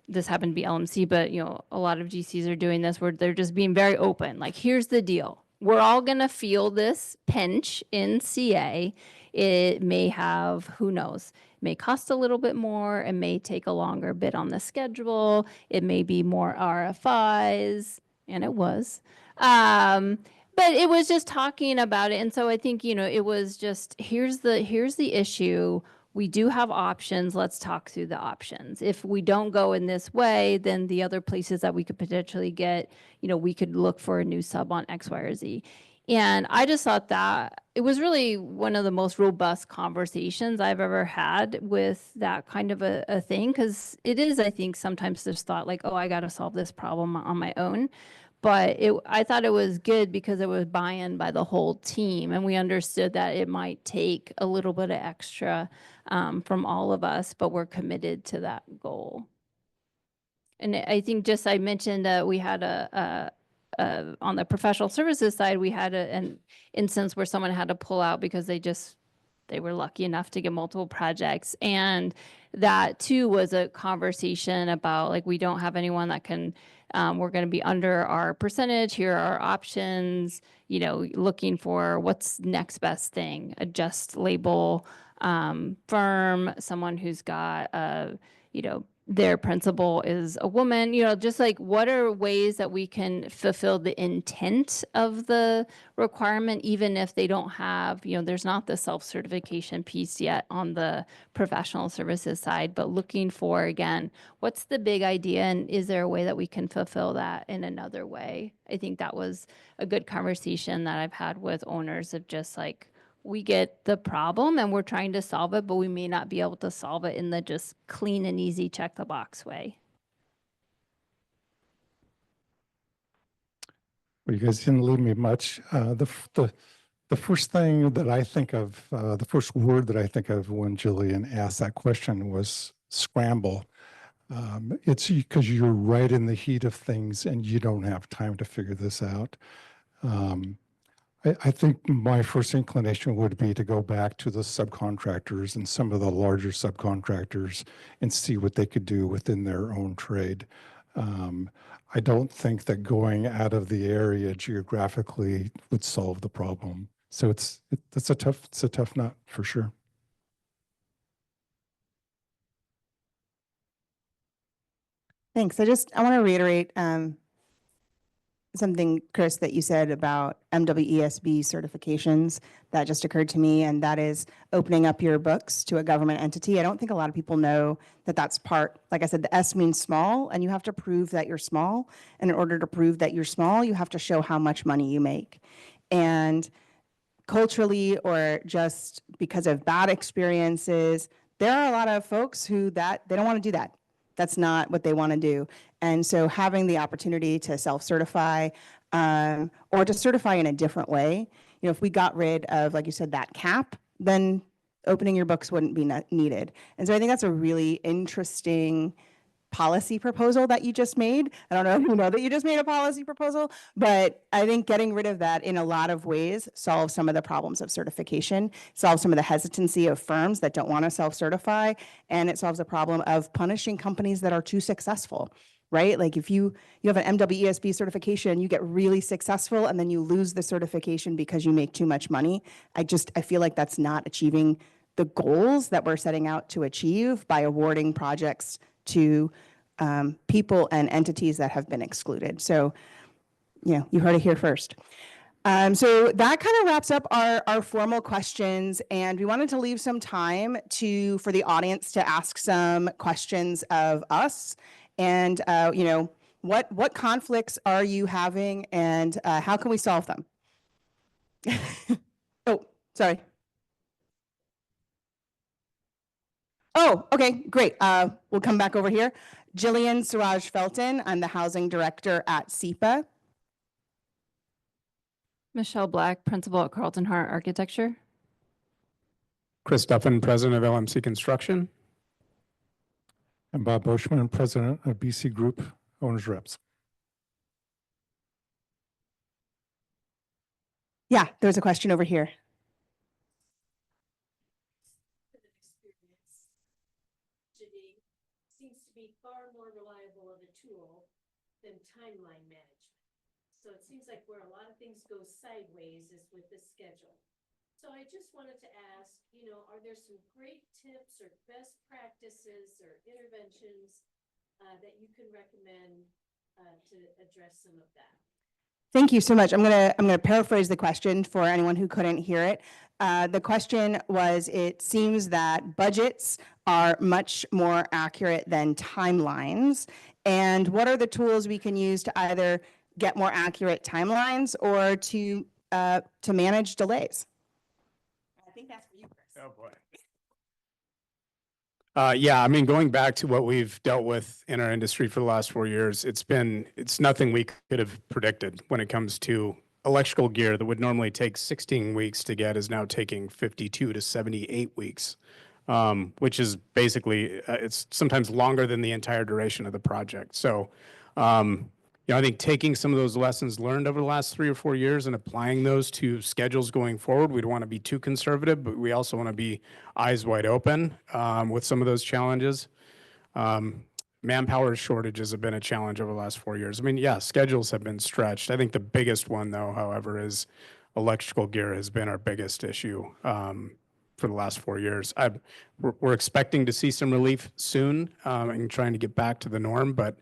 this happened to be LMC, but, a lot of GCs are doing this where they're just being very open. Like, here's the deal. We're all going to feel this pinch in CA. It may have, who knows, may cost a little bit more. It may take a longer bit on the schedule. It may be more RFIs, and it was. But it was just talking about it. And so I think, it was just, here's the issue. We do have options. Let's talk through the options. If we don't go in this way, then the other places that we could potentially get, we could look for a new sub on X, Y, or Z. And I just thought that it was really one of the most robust conversations I've ever had with that kind of a thing. Because it is, I think, sometimes this thought like, oh, I got to solve this problem on my own. But I thought it was good because it was buy-in by the whole team. And we understood that it might take a little bit of extra from all of us, but we're committed to that goal. And I think just I mentioned that we had on the professional services side, we had an instance where someone had to pull out because they were lucky enough to get multiple projects. And that too was a conversation about like, we don't have anyone that can, we're going to be under our percentage. Here are our options, you know, looking for what's next best thing, a just label firm, someone who's got you know, their principal is a woman, you know, just like what are ways that we can fulfill the intent of the requirement, even if they don't have, you know, there's not the self-certification piece yet on the professional services side, but looking for, again, what's the big idea and is there a way that we can fulfill that in another way? I think that was a good conversation that I've had with owners of just like, we get the problem and we're trying to solve it, but we may not be able to solve it in the just clean and easy check the box way. Well, you guys didn't leave me much. The first thing that I think of, the first word that I think of when Jillian asked that question was scramble. It's because you're right in the heat of things and you don't have time to figure this out. I think my first inclination would be to go back to the subcontractors and some of the larger subcontractors and see what they could do within their own trade. I don't think that going out of the area geographically would solve the problem. So it's a tough nut for sure. Thanks. I want to reiterate something, Chris, that you said about MWESB certifications. That just occurred to me, and that is opening up your books to a government entity. I don't think a lot of people know that that's part, like I said, the S means small, and you have to prove that you're small. And in order to prove that you're small, you have to show how much money you make. And culturally, or just because of bad experiences, there are a lot of folks who they don't want to do that. That's not what they want to do. And so having the opportunity to self-certify or to certify in a different way, you know, if we got rid of, like you said, that cap, then opening your books wouldn't be needed. And so I think that's a really interesting policy proposal that you just made. I don't know if you know that you just made a policy proposal, but I think getting rid of that in a lot of ways solves some of the problems of certification, solves some of the hesitancy of firms that don't want to self-certify, and it solves the problem of punishing companies that are too successful, right? Like if you have an MWESB certification, you get really successful and then you lose the certification because you make too much money. I feel like that's not achieving the goals that we're setting out to achieve by awarding projects to people and entities that have been excluded. So, you know, you heard it here first. So that kind of wraps up our formal questions, and we wanted to leave some time for the audience to ask some questions of us. And you know, what conflicts are you having, and how can we solve them? Oh, sorry. Oh, okay, great. We'll come back over here. Jillian Siraj Felton, I'm the housing director at SEPA. Michelle Black, principal at Carleton Hart Architecture. Chris Duffin, president of LMC Construction. And Bob Beauchemin, president of BC Group Owners Reps. Yeah, there's a question over here. Seems to be far more reliable of a tool than timeline management. So it seems like where a lot of things go sideways is with the schedule. So I just wanted to ask, you know, are there some great tips or best practices or interventions that you can recommend to address some of that? Thank you so much. I'm gonna paraphrase the question for anyone who couldn't hear it. The question was, it seems that budgets are much more accurate than timelines. And what are the tools we can use to either get more accurate timelines or to to manage delays. I think that's for you, Chris. Oh, boy. Yeah, I mean, going back to what we've dealt with in our industry for the last 4 years, it's nothing we could have predicted when it comes to electrical gear that would normally take 16 weeks to get is now taking 52 to 78 weeks, which is basically, it's sometimes longer than the entire duration of the project. So, I think taking some of those lessons learned over the last 3 or 4 years and applying those to schedules going forward, we don't want to be too conservative, but we also want to be eyes wide open with some of those challenges. Manpower shortages have been a challenge over the last 4 years. I mean, yeah, schedules have been stretched. I think the biggest one, though, however, is electrical gear has been our biggest issue for the last 4 years. We're expecting to see some relief soon and trying to get back to the norm, but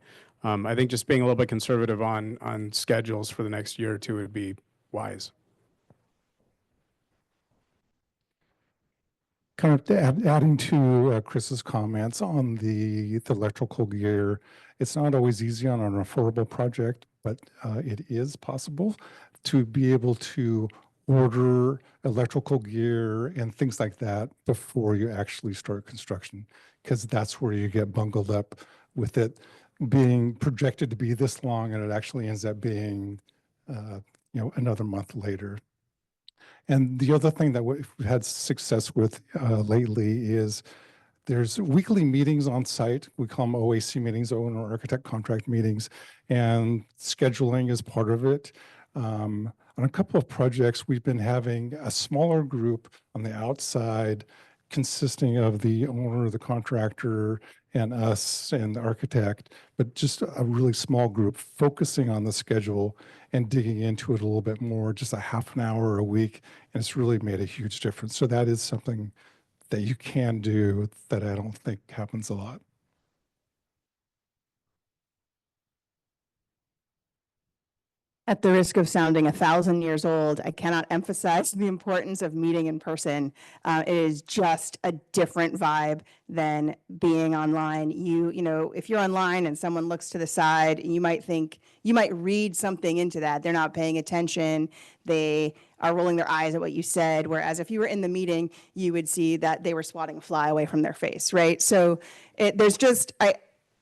I think just being a little bit conservative on schedules for the next year or two would be wise. Kind of adding to Chris's comments on the electrical gear, it's not always easy on an affordable project, but it is possible to be able to order electrical gear and things like that before you actually start construction, because that's where you get bungled up with it being projected to be this long and it actually ends up being another month later. And the other thing that we've had success with lately is there's weekly meetings on site. We call them OAC meetings, owner architect contract meetings, and scheduling is part of it. On a couple of projects, we've been having a smaller group on the outside consisting of the owner, the contractor, and us and the architect, but just a really small group focusing on the schedule and digging into it a little bit more, just a half an hour a week. And it's really made a huge difference. So that is something that you can do that I don't think happens a lot. At the risk of sounding 1,000 years old, I cannot emphasize the importance of meeting in person. It is just a different vibe than being online. If you're online and someone looks to the side, you might read something into that. They're not paying attention. They are rolling their eyes at what you said. Whereas if you were in the meeting, you would see that they were swatting a fly away from their face, right? So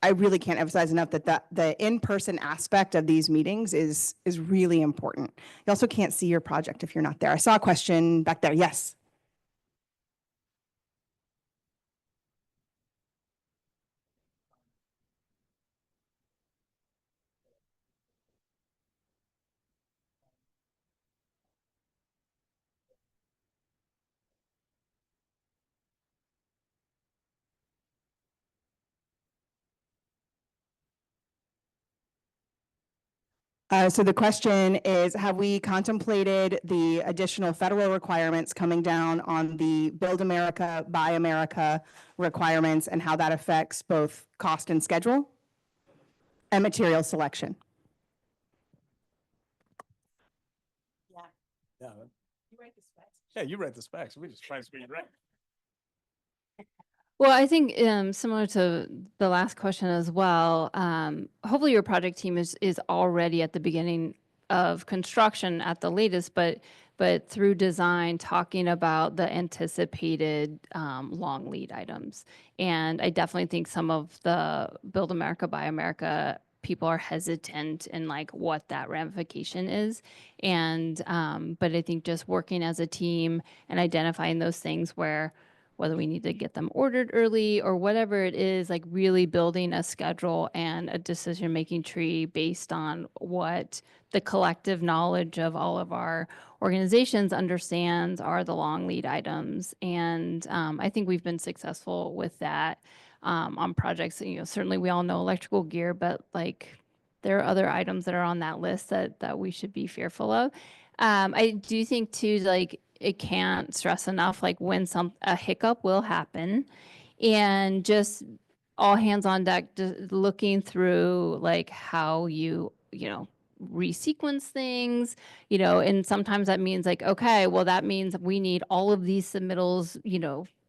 I really can't emphasize enough that the in-person aspect of these meetings is really important. You also can't see your project if you're not there. I saw a question back there. Yes. So the question is, have we contemplated the additional federal requirements coming down on the Build America, Buy America requirements and how that affects both cost and schedule and material selection? Yeah. You write the specs. Yeah, you write the specs. We just try to speak right. Well, I think similar to the last question as well, hopefully your project team is already at the beginning of construction at the latest, but through design talking about the anticipated long lead items. And I definitely think some of the Build America, Buy America people are hesitant in like what that ramification is. And but I think just working as a team and identifying those things whether we need to get them ordered early or whatever it is, like really building a schedule and a decision-making tree based on what the collective knowledge of all of our organizations understands are the long lead items. And I think we've been successful with that on projects. Certainly we all know electrical gear, but like there are other items that are on that list that we should be fearful of. I do think too, like, it can't stress enough, like when a hiccup will happen and just all hands on deck, just looking through like how you resequence things, and sometimes that means like, okay, well, that means we need all of these submittals,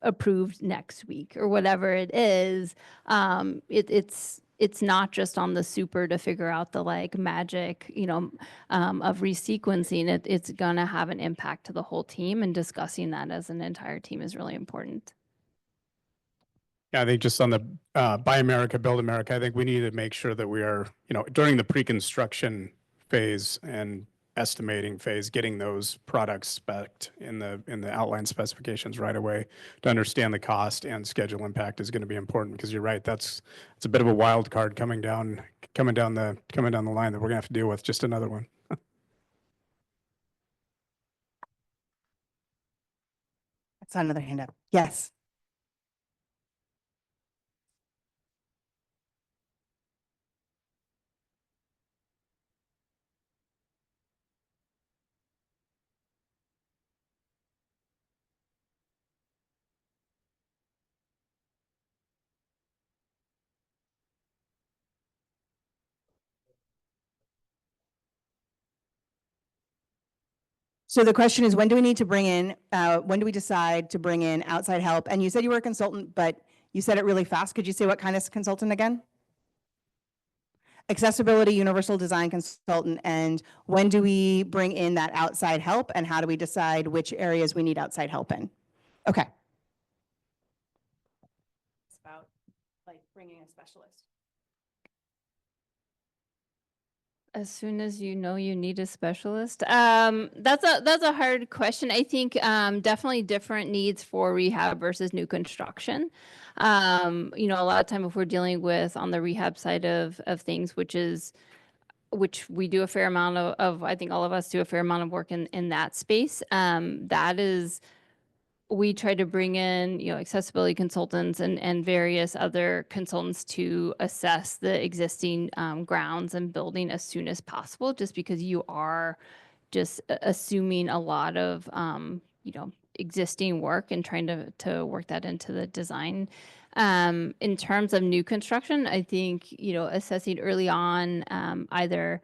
approved next week or whatever it is. It's it's not just on the super to figure out the like magic, of resequencing. It's gonna have an impact to the whole team, and discussing that as an entire team is really important. Yeah, I think just on the Buy America, Build America, I think we need to make sure that we are, during the pre-construction phase and estimating phase, getting those products spec'd in the outline specifications right away to understand the cost and schedule impact is going to be important, because you're right, it's a bit of a wild card coming down the line that we're gonna have to deal with. Just another one. That's another hand up. Yes. So the question is, when do we need to bring in, when do we decide to bring in outside help? And you said you were a consultant, but you said it really fast. Could you say what kind of consultant again? Accessibility universal design consultant. And when do we bring in that outside help, and how do we decide which areas we need outside help in? Okay. It's about like bringing a specialist. As soon as you know you need a specialist, that's a hard question. I think definitely different needs for rehab versus new construction. A lot of time if we're dealing with on the rehab side of things, which we do a fair amount of, I think all of us do a fair amount of work in that space. That is, we try to bring in, accessibility consultants and various other consultants to assess the existing grounds and building as soon as possible, just because you are just assuming a lot of, existing work and trying to work that into the design. In terms of new construction, I think, assessing early on, either,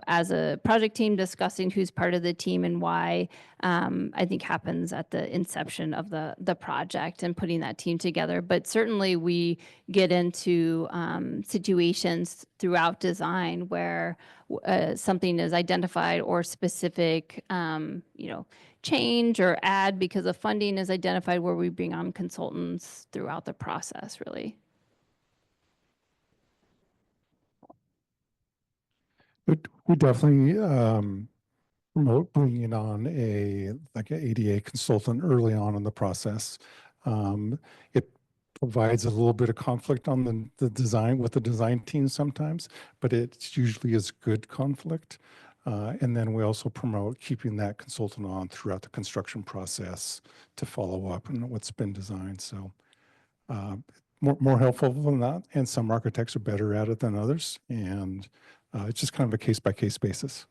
as a project team, discussing who's part of the team and why, I think happens at the inception of the project and putting that team together. But certainly we get into situations throughout design where something is identified or specific, change or add because of funding is identified, where we bring on consultants throughout the process, really. We definitely promote bringing on like an ADA consultant early on in the process. It provides a little bit of conflict on the design with the design team sometimes, but it usually is good conflict. And then we also promote keeping that consultant on throughout the construction process to follow up on what's been designed. So more helpful than that. And some architects are better at it than others. And it's just kind of a case-by-case basis.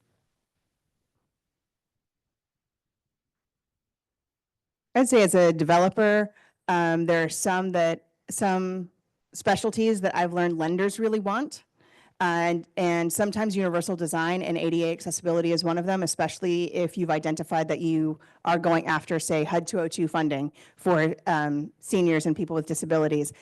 I'd say as a developer, there are some specialties that I've learned lenders really want. And sometimes universal design and ADA accessibility is one of them, especially if you've identified that you are going after, say, HUD 202 funding for seniors and people with disabilities.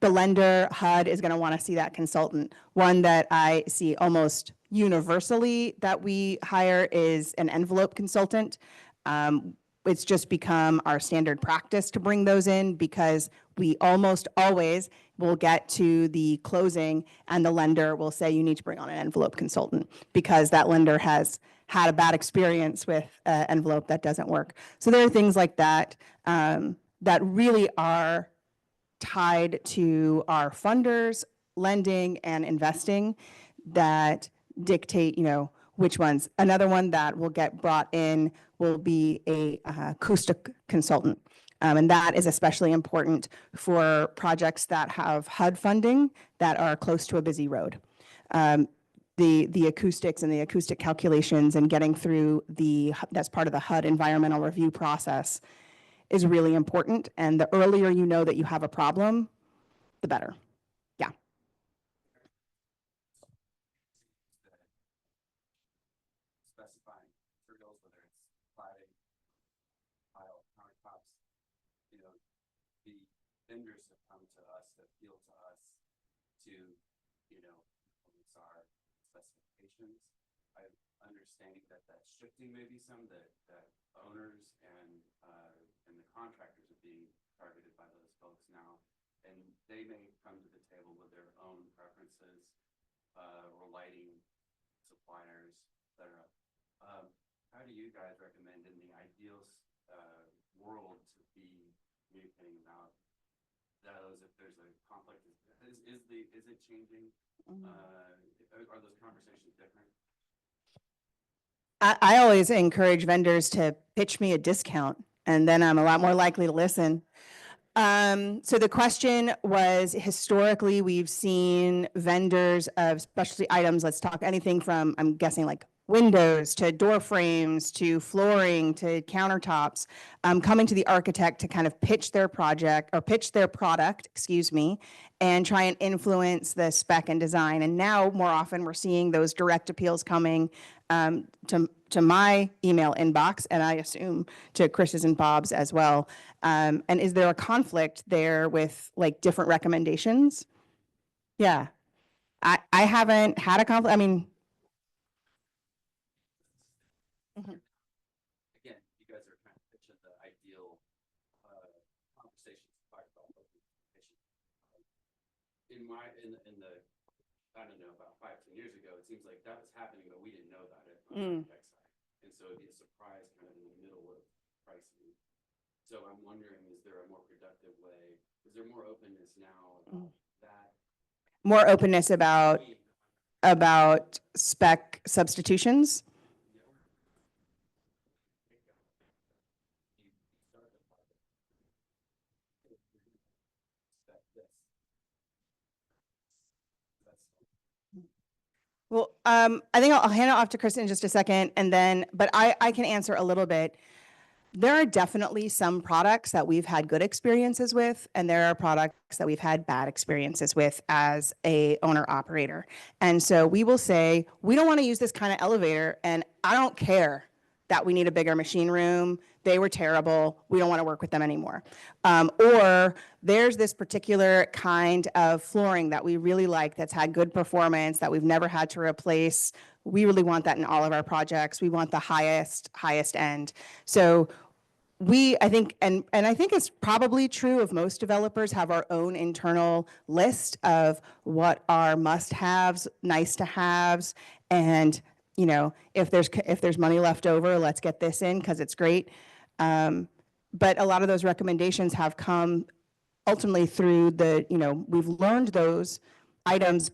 The lender, HUD, is going to want to see that consultant. One that I see almost universally that we hire is an envelope consultant. It's just become our standard practice to bring those in, because we almost always will get to the closing and the lender will say, you need to bring on an envelope consultant, because that lender has had a bad experience with an envelope that doesn't work. So there are things like that that really are tied to our funders, lending and investing, that dictate, which ones. Another one that will get brought in will be a acoustic consultant. And that is especially important for projects that have HUD funding that are close to a busy road. The acoustics and the acoustic calculations and getting through that's part of the HUD environmental review process is really important. And the earlier you know that you have a problem, the better. Yeah. Specifying materials, whether it's cladding, tile, countertops, the vendors have come to us, that appeal to us to you know, meets our specifications. I understand that that's shifting maybe some, that owners and the contractors are being targeted by those folks now. And they may come to the table with their own preferences, or lighting suppliers, et cetera. How do you guys recommend in the ideal world to be communicating about those? If there's a conflict, is it changing? Are those conversations different? I always encourage vendors to pitch me a discount, and then I'm a lot more likely to listen. So the question was, historically, we've seen vendors of specialty items. Let's talk anything from, I'm guessing, like windows to door frames to flooring to countertops, coming to the architect to kind of pitch their project or pitch their product, excuse me, and try and influence the spec and design. And now more often we're seeing those direct appeals coming to my email inbox, and I assume to Chris's and Bob's as well. And is there a conflict there with like different recommendations? Yeah, I haven't had a conflict. I mean, Again, you guys are kind of pitching the ideal conversations to talk about local communication. In the I don't know, about 5-10 years ago, it seems like that was happening, but we didn't know about it on the architect side. And so it'd be a surprise kind of in the middle of pricing. So I'm wondering, is there a more productive way? Is there more openness now about that? more openness about spec substitutions. Well, I think I'll hand it off to Kristen in just a second, and then, but I can answer a little bit. There are definitely some products that we've had good experiences with, and there are products that we've had bad experiences with as a owner operator. And so we will say, we don't want to use this kind of elevator, and I don't care that we need a bigger machine room. They were terrible. We don't want to work with them anymore. Or there's this particular kind of flooring that we really like that's had good performance that we've never had to replace. We really want that in all of our projects. We want the highest end. So I think, and I think it's probably true of most developers, have our own internal list of what are must-haves, nice-to-haves, and if there's money left over, let's get this in because it's great. But a lot of those recommendations have come ultimately through we've learned those items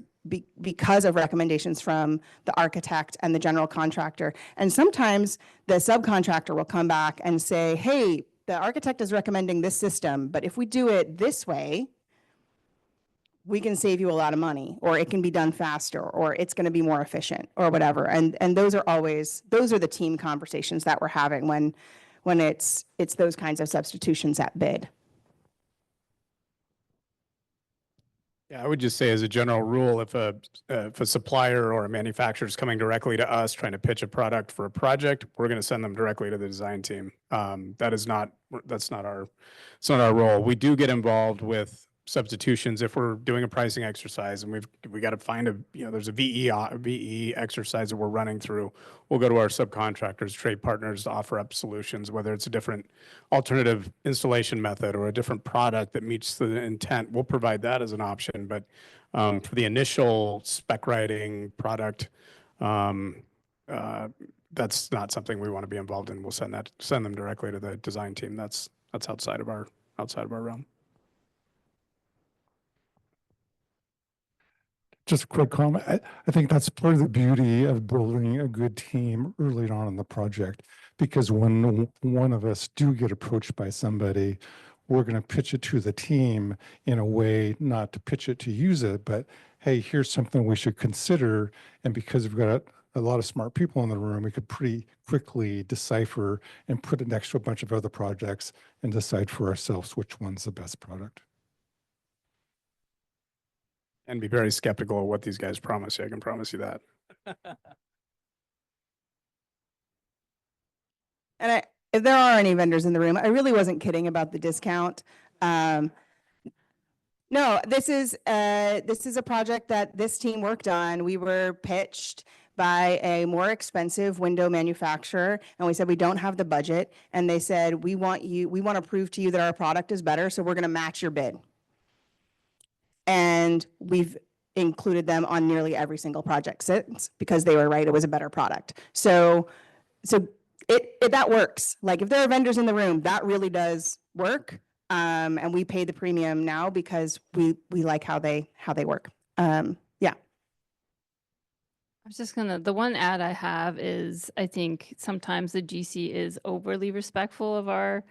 because of recommendations from the architect and the general contractor. And sometimes the subcontractor will come back and say, hey, the architect is recommending this system, but if we do it this way, we can save you a lot of money, or it can be done faster, or it's going to be more efficient, or whatever. And those are the team conversations that we're having when it's those kinds of substitutions at bid. Yeah, I would just say as a general rule, if a supplier or a manufacturer is coming directly to us trying to pitch a product for a project, we're going to send them directly to the design team. That's not our role. We do get involved with substitutions if we're doing a pricing exercise, and we got to find there's a VE exercise that we're running through. We'll go to our subcontractors, trade partners to offer up solutions, whether it's a different alternative installation method or a different product that meets the intent. We'll provide that as an option, but for the initial spec writing product, that's not something we want to be involved in. We'll send them directly to the design team. That's outside of our realm. Just a quick comment. I think that's part of the beauty of building a good team early on in the project, because when one of us do get approached by somebody, we're going to pitch it to the team in a way, not to pitch it to use it, but hey, here's something we should consider. And because we've got a lot of smart people in the room, we could pretty quickly decipher and put it next to a bunch of other projects and decide for ourselves which one's the best product. And be very skeptical of what these guys promise you. I can promise you that. And if there are any vendors in the room, I really wasn't kidding about the discount. No, this is a project that this team worked on. We were pitched by a more expensive window manufacturer, and we said we don't have the budget. And they said, we want to prove to you that our product is better, so we're going to match your bid. And we've included them on nearly every single project since, because they were right, it was a better product. So that works. Like, if there are vendors in the room, that really does work. And we pay the premium now because we like how they work. Yeah. I was just gonna, the one ad I have is, I think sometimes the GC is overly respectful of our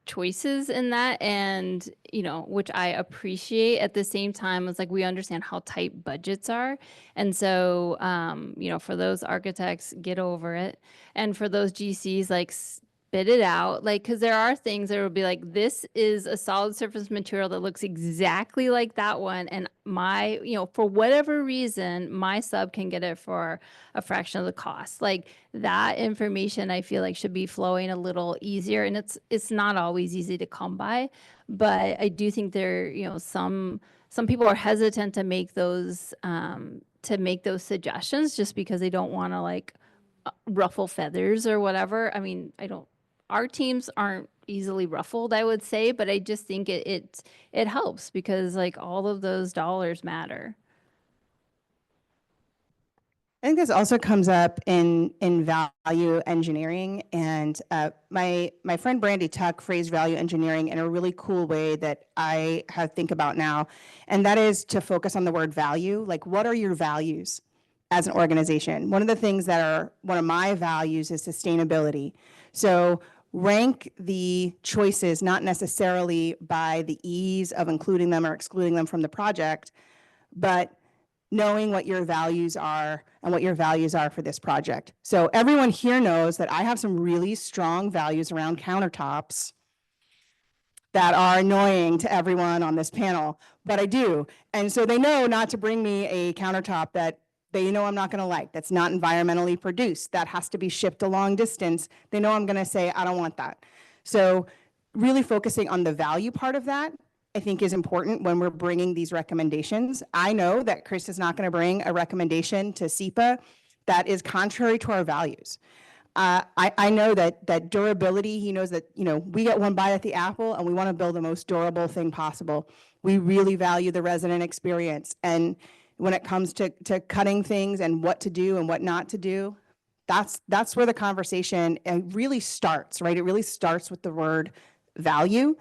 choices in that, and, you know, which I appreciate. At the same time, it's like, we understand how tight budgets are. And so, you know, for those architects, get over it. And for those GCs, like, spit it out. Like, because there are things that will be like, this is a solid surface material that looks exactly like that one. And my, you know, for whatever reason, my sub can get it for a fraction of the cost. Like, that information, I feel like, should be flowing a little easier. And it's not always easy to come by, but I do think there, you know, some people are hesitant to make those suggestions just because they don't want to, like, ruffle feathers or whatever. I mean, our teams aren't easily ruffled, I would say, but I just think it helps because, like, all of those dollars matter. I think this also comes up in value engineering, and my friend Brandy Tuck phrased value engineering in a really cool way that I think about now, and that is to focus on the word value. Like, what are your values as an organization? One of the things that are one of my values is sustainability. So rank the choices not necessarily by the ease of including them or excluding them from the project, but knowing what your values are and what your values are for this project. So everyone here knows that I have some really strong values around countertops that are annoying to everyone on this panel, but I do. And so they know not to bring me a countertop that they know I'm not going to like, that's not environmentally produced, that has to be shipped a long distance. They know I'm going to say, I don't want that. So really focusing on the value part of that, I think, is important when we're bringing these recommendations. I know that Chris is not going to bring a recommendation to SEPA that is contrary to our values. I know that durability, he knows that, you know, we get one bite at the apple and we want to build the most durable thing possible. We really value the resident experience. And when it comes to cutting things and what to do and what not to do, that's where the conversation really starts, right? It really starts with the word value.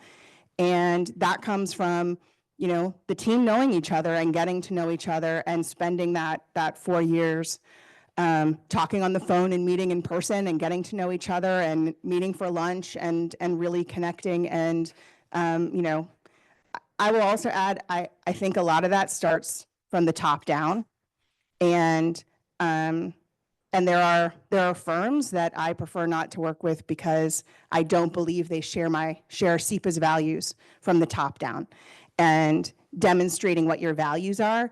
And that comes from, you know, the team knowing each other and getting to know each other and spending that 4 years talking on the phone and meeting in person and getting to know each other and meeting for lunch and really connecting. And, you know, I will also add, I think a lot of that starts from the top down. And there are firms that I prefer not to work with because I don't believe they share SEPA's values from the top down. And demonstrating what your values are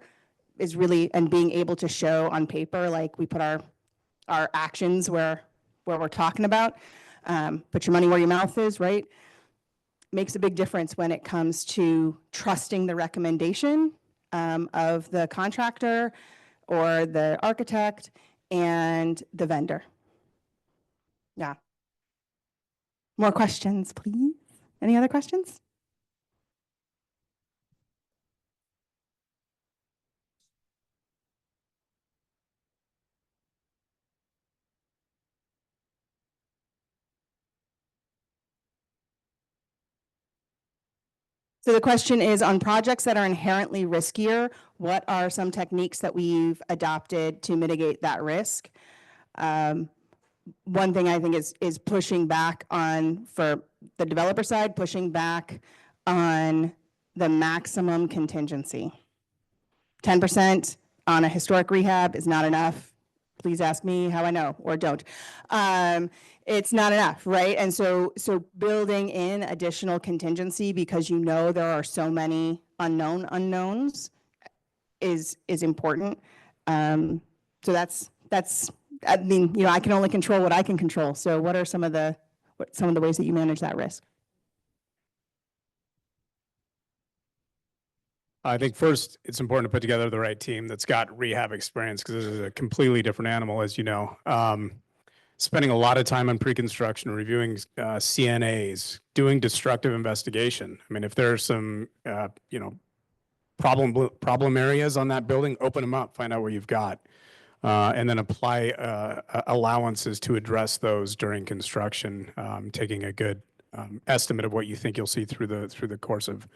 is really, and being able to show on paper, like we put our actions where we're talking about, put your money where your mouth is, right? Makes a big difference when it comes to trusting the recommendation of the contractor or the architect and the vendor. Yeah. More questions, please? Any other questions? So the question is, on projects that are inherently riskier, what are some techniques that we've adopted to mitigate that risk? One thing I think is pushing back on, for the developer side, pushing back on the maximum contingency. 10% on a historic rehab is not enough. Please ask me how I know, or don't. It's not enough, right? And so building in additional contingency, because you know there are so many unknowns, is important. So that's I mean, you know, I can only control what I can control. So what are some of the ways that you manage that risk? I think first, it's important to put together the right team that's got rehab experience because this is a completely different animal, as you know. Spending a lot of time on pre-construction, reviewing CNAs, doing destructive investigation. I mean, if there are some, problem areas on that building, open them up, find out what you've got, and then apply allowances to address those during construction, taking a good estimate of what you think you'll see through the course of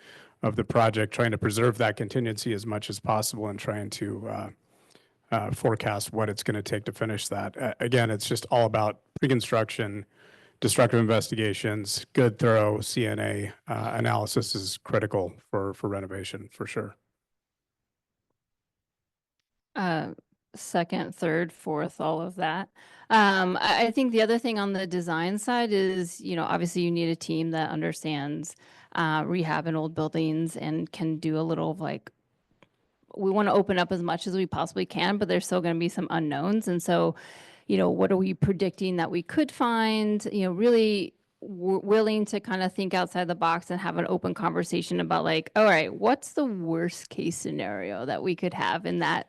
the project, trying to preserve that contingency as much as possible and trying to forecast what it's going to take to finish that. Again, it's just all about pre-construction, destructive investigations, good thorough CNA analysis is critical for renovation for sure. Second, third, fourth, all of that. I think the other thing on the design side is, obviously you need a team that understands rehab in old buildings and can do a little of like, we want to open up as much as we possibly can, but there's still going to be some unknowns. And so, what are we predicting that we could find, really willing to kind of think outside the box and have an open conversation about like, all right, what's the worst case scenario that we could have in that,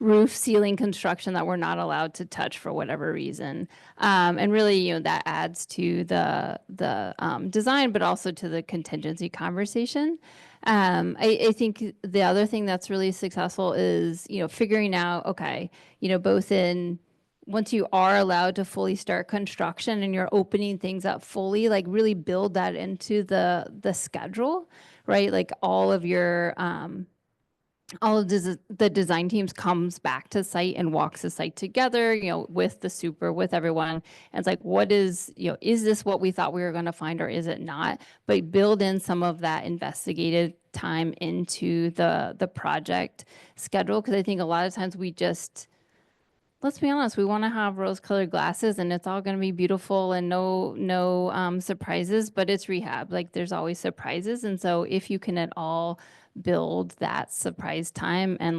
roof ceiling construction that we're not allowed to touch for whatever reason. And really, that adds to the design, but also to the contingency conversation. I think the other thing that's really successful is, figuring out, okay, both in once you are allowed to fully start construction and you're opening things up fully, like really build that into the schedule, right? Like all of your, all of the design teams comes back to site and walks the site together, with the super, with everyone. And it's like, what is this what we thought we were going to find or is it not? But build in some of that investigative time into the project schedule. Because I think a lot of times we just, let's be honest, we want to have rose-colored glasses and it's all going to be beautiful and no surprises, but it's rehab. Like there's always surprises. And so if you can at all build that surprise time and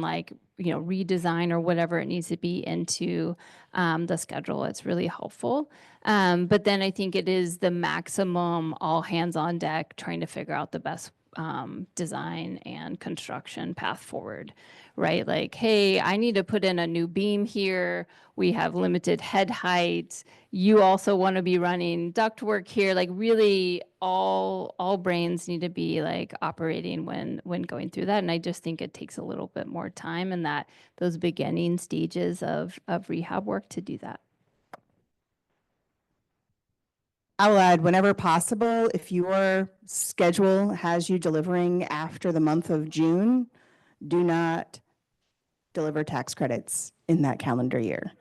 redesign or whatever it needs to be into the schedule, it's really helpful. But then I think it is the maximum all hands on deck trying to figure out the best design and construction path forward, right? Like, hey, I need to put in a new beam here. We have limited head height. You also want to be running ductwork here. Like really all brains need to be like operating when going through that. And I just think it takes a little bit more time in those beginning stages of rehab work to do that. I'll add, whenever possible, if your schedule has you delivering after the month of June, do not deliver tax credits in that calendar year.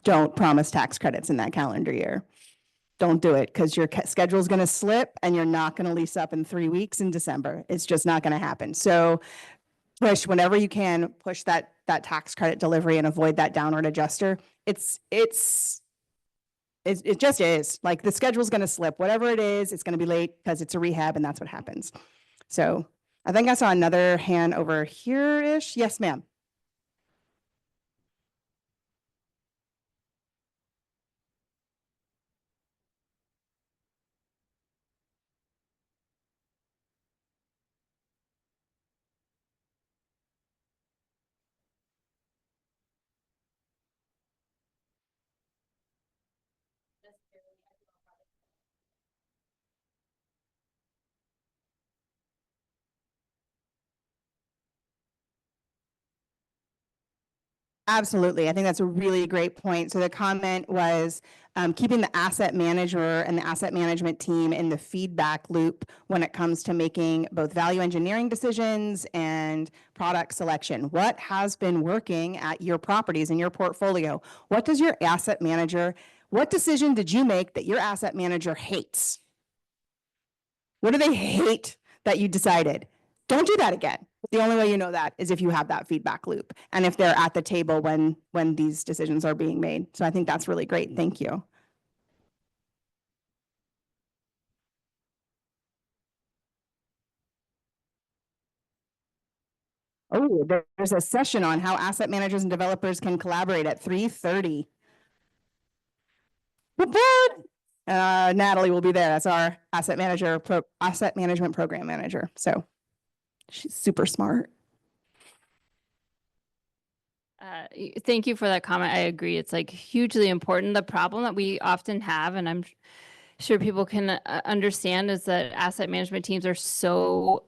Don't promise tax credits in that calendar year. Don't do it because your schedule is going to slip and you're not going to lease up in 3 weeks in December. It's just not going to happen. So push whenever you can, push that tax credit delivery and avoid that downward adjuster. It just is like the schedule is going to slip, whatever it is, it's going to be late because it's a rehab and that's what happens. So I think I saw another hand over here-ish. Yes, ma'am. Absolutely. I think that's a really great point. So the comment was keeping the asset manager and the asset management team in the feedback loop when it comes to making both value engineering decisions and product selection. What has been working at your properties in your portfolio? What does your asset manager, what decision did you make that your asset manager hates? What do they hate that you decided? Don't do that again. The only way you know that is if you have that feedback loop and if they're at the table when these decisions are being made. So I think that's really great. Thank you. Oh, there's a session on how asset managers and developers can collaborate at 3:30. Natalie will be there. That's our asset management program manager. So she's super smart. Thank you for that comment. I agree. It's like hugely important. The problem that we often have, and I'm sure people can understand, is that asset management teams are so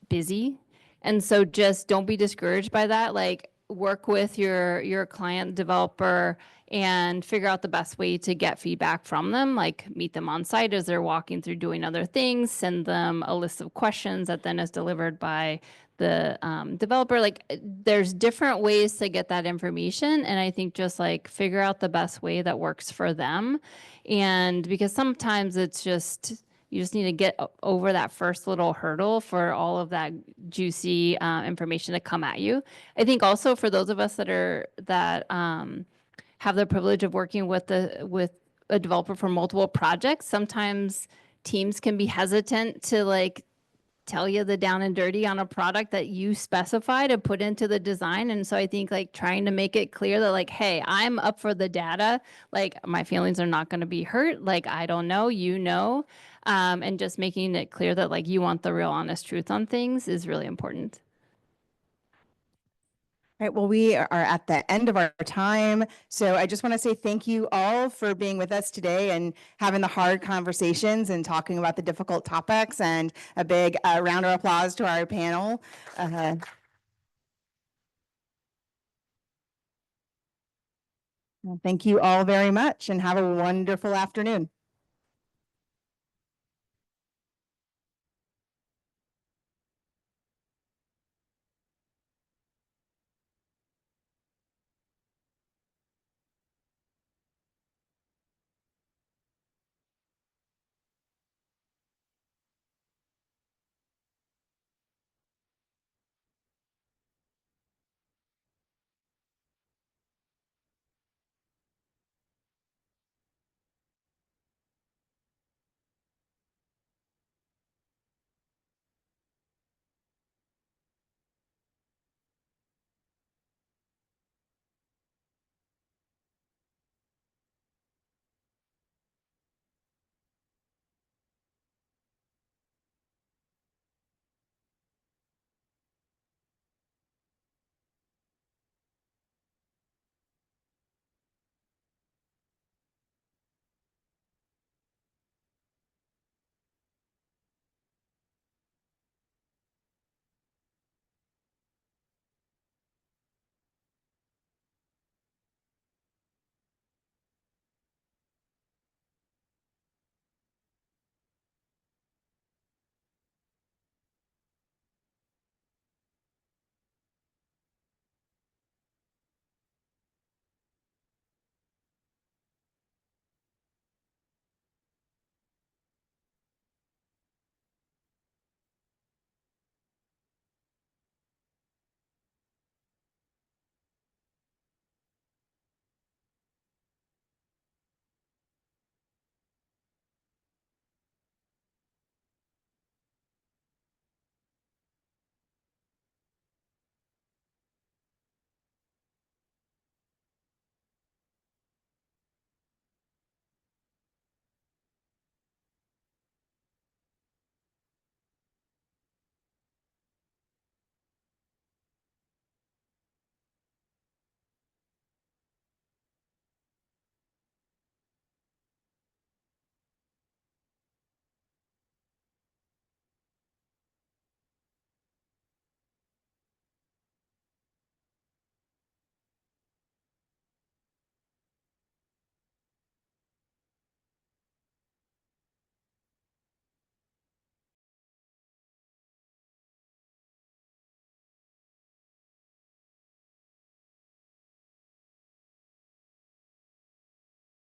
busy. And so just don't be discouraged by that. Like work with your client developer and figure out the best way to get feedback from them. Like meet them on site as they're walking through doing other things, send them a list of questions that then is delivered by the developer. Like there's different ways to get that information. And I think just like figure out the best way that works for them. And because sometimes it's just, you just need to get over that first little hurdle for all of that juicy information to come at you. I think also for those of us that have the privilege of working with a developer for multiple projects, sometimes teams can be hesitant to like tell you the down and dirty on a product that you specify to put into the design. And so I think like trying to make it clear that like, hey, I'm up for the data. Like my feelings are not going to be hurt. Like, I don't know, you know, and just making it clear that like you want the real honest truth on things is really important. All right, well, we are at the end of our time. So I just want to say thank you all for being with us today and having the hard conversations and talking about the difficult topics, and a big round of applause to our panel. Well, thank you all very much and have a wonderful afternoon.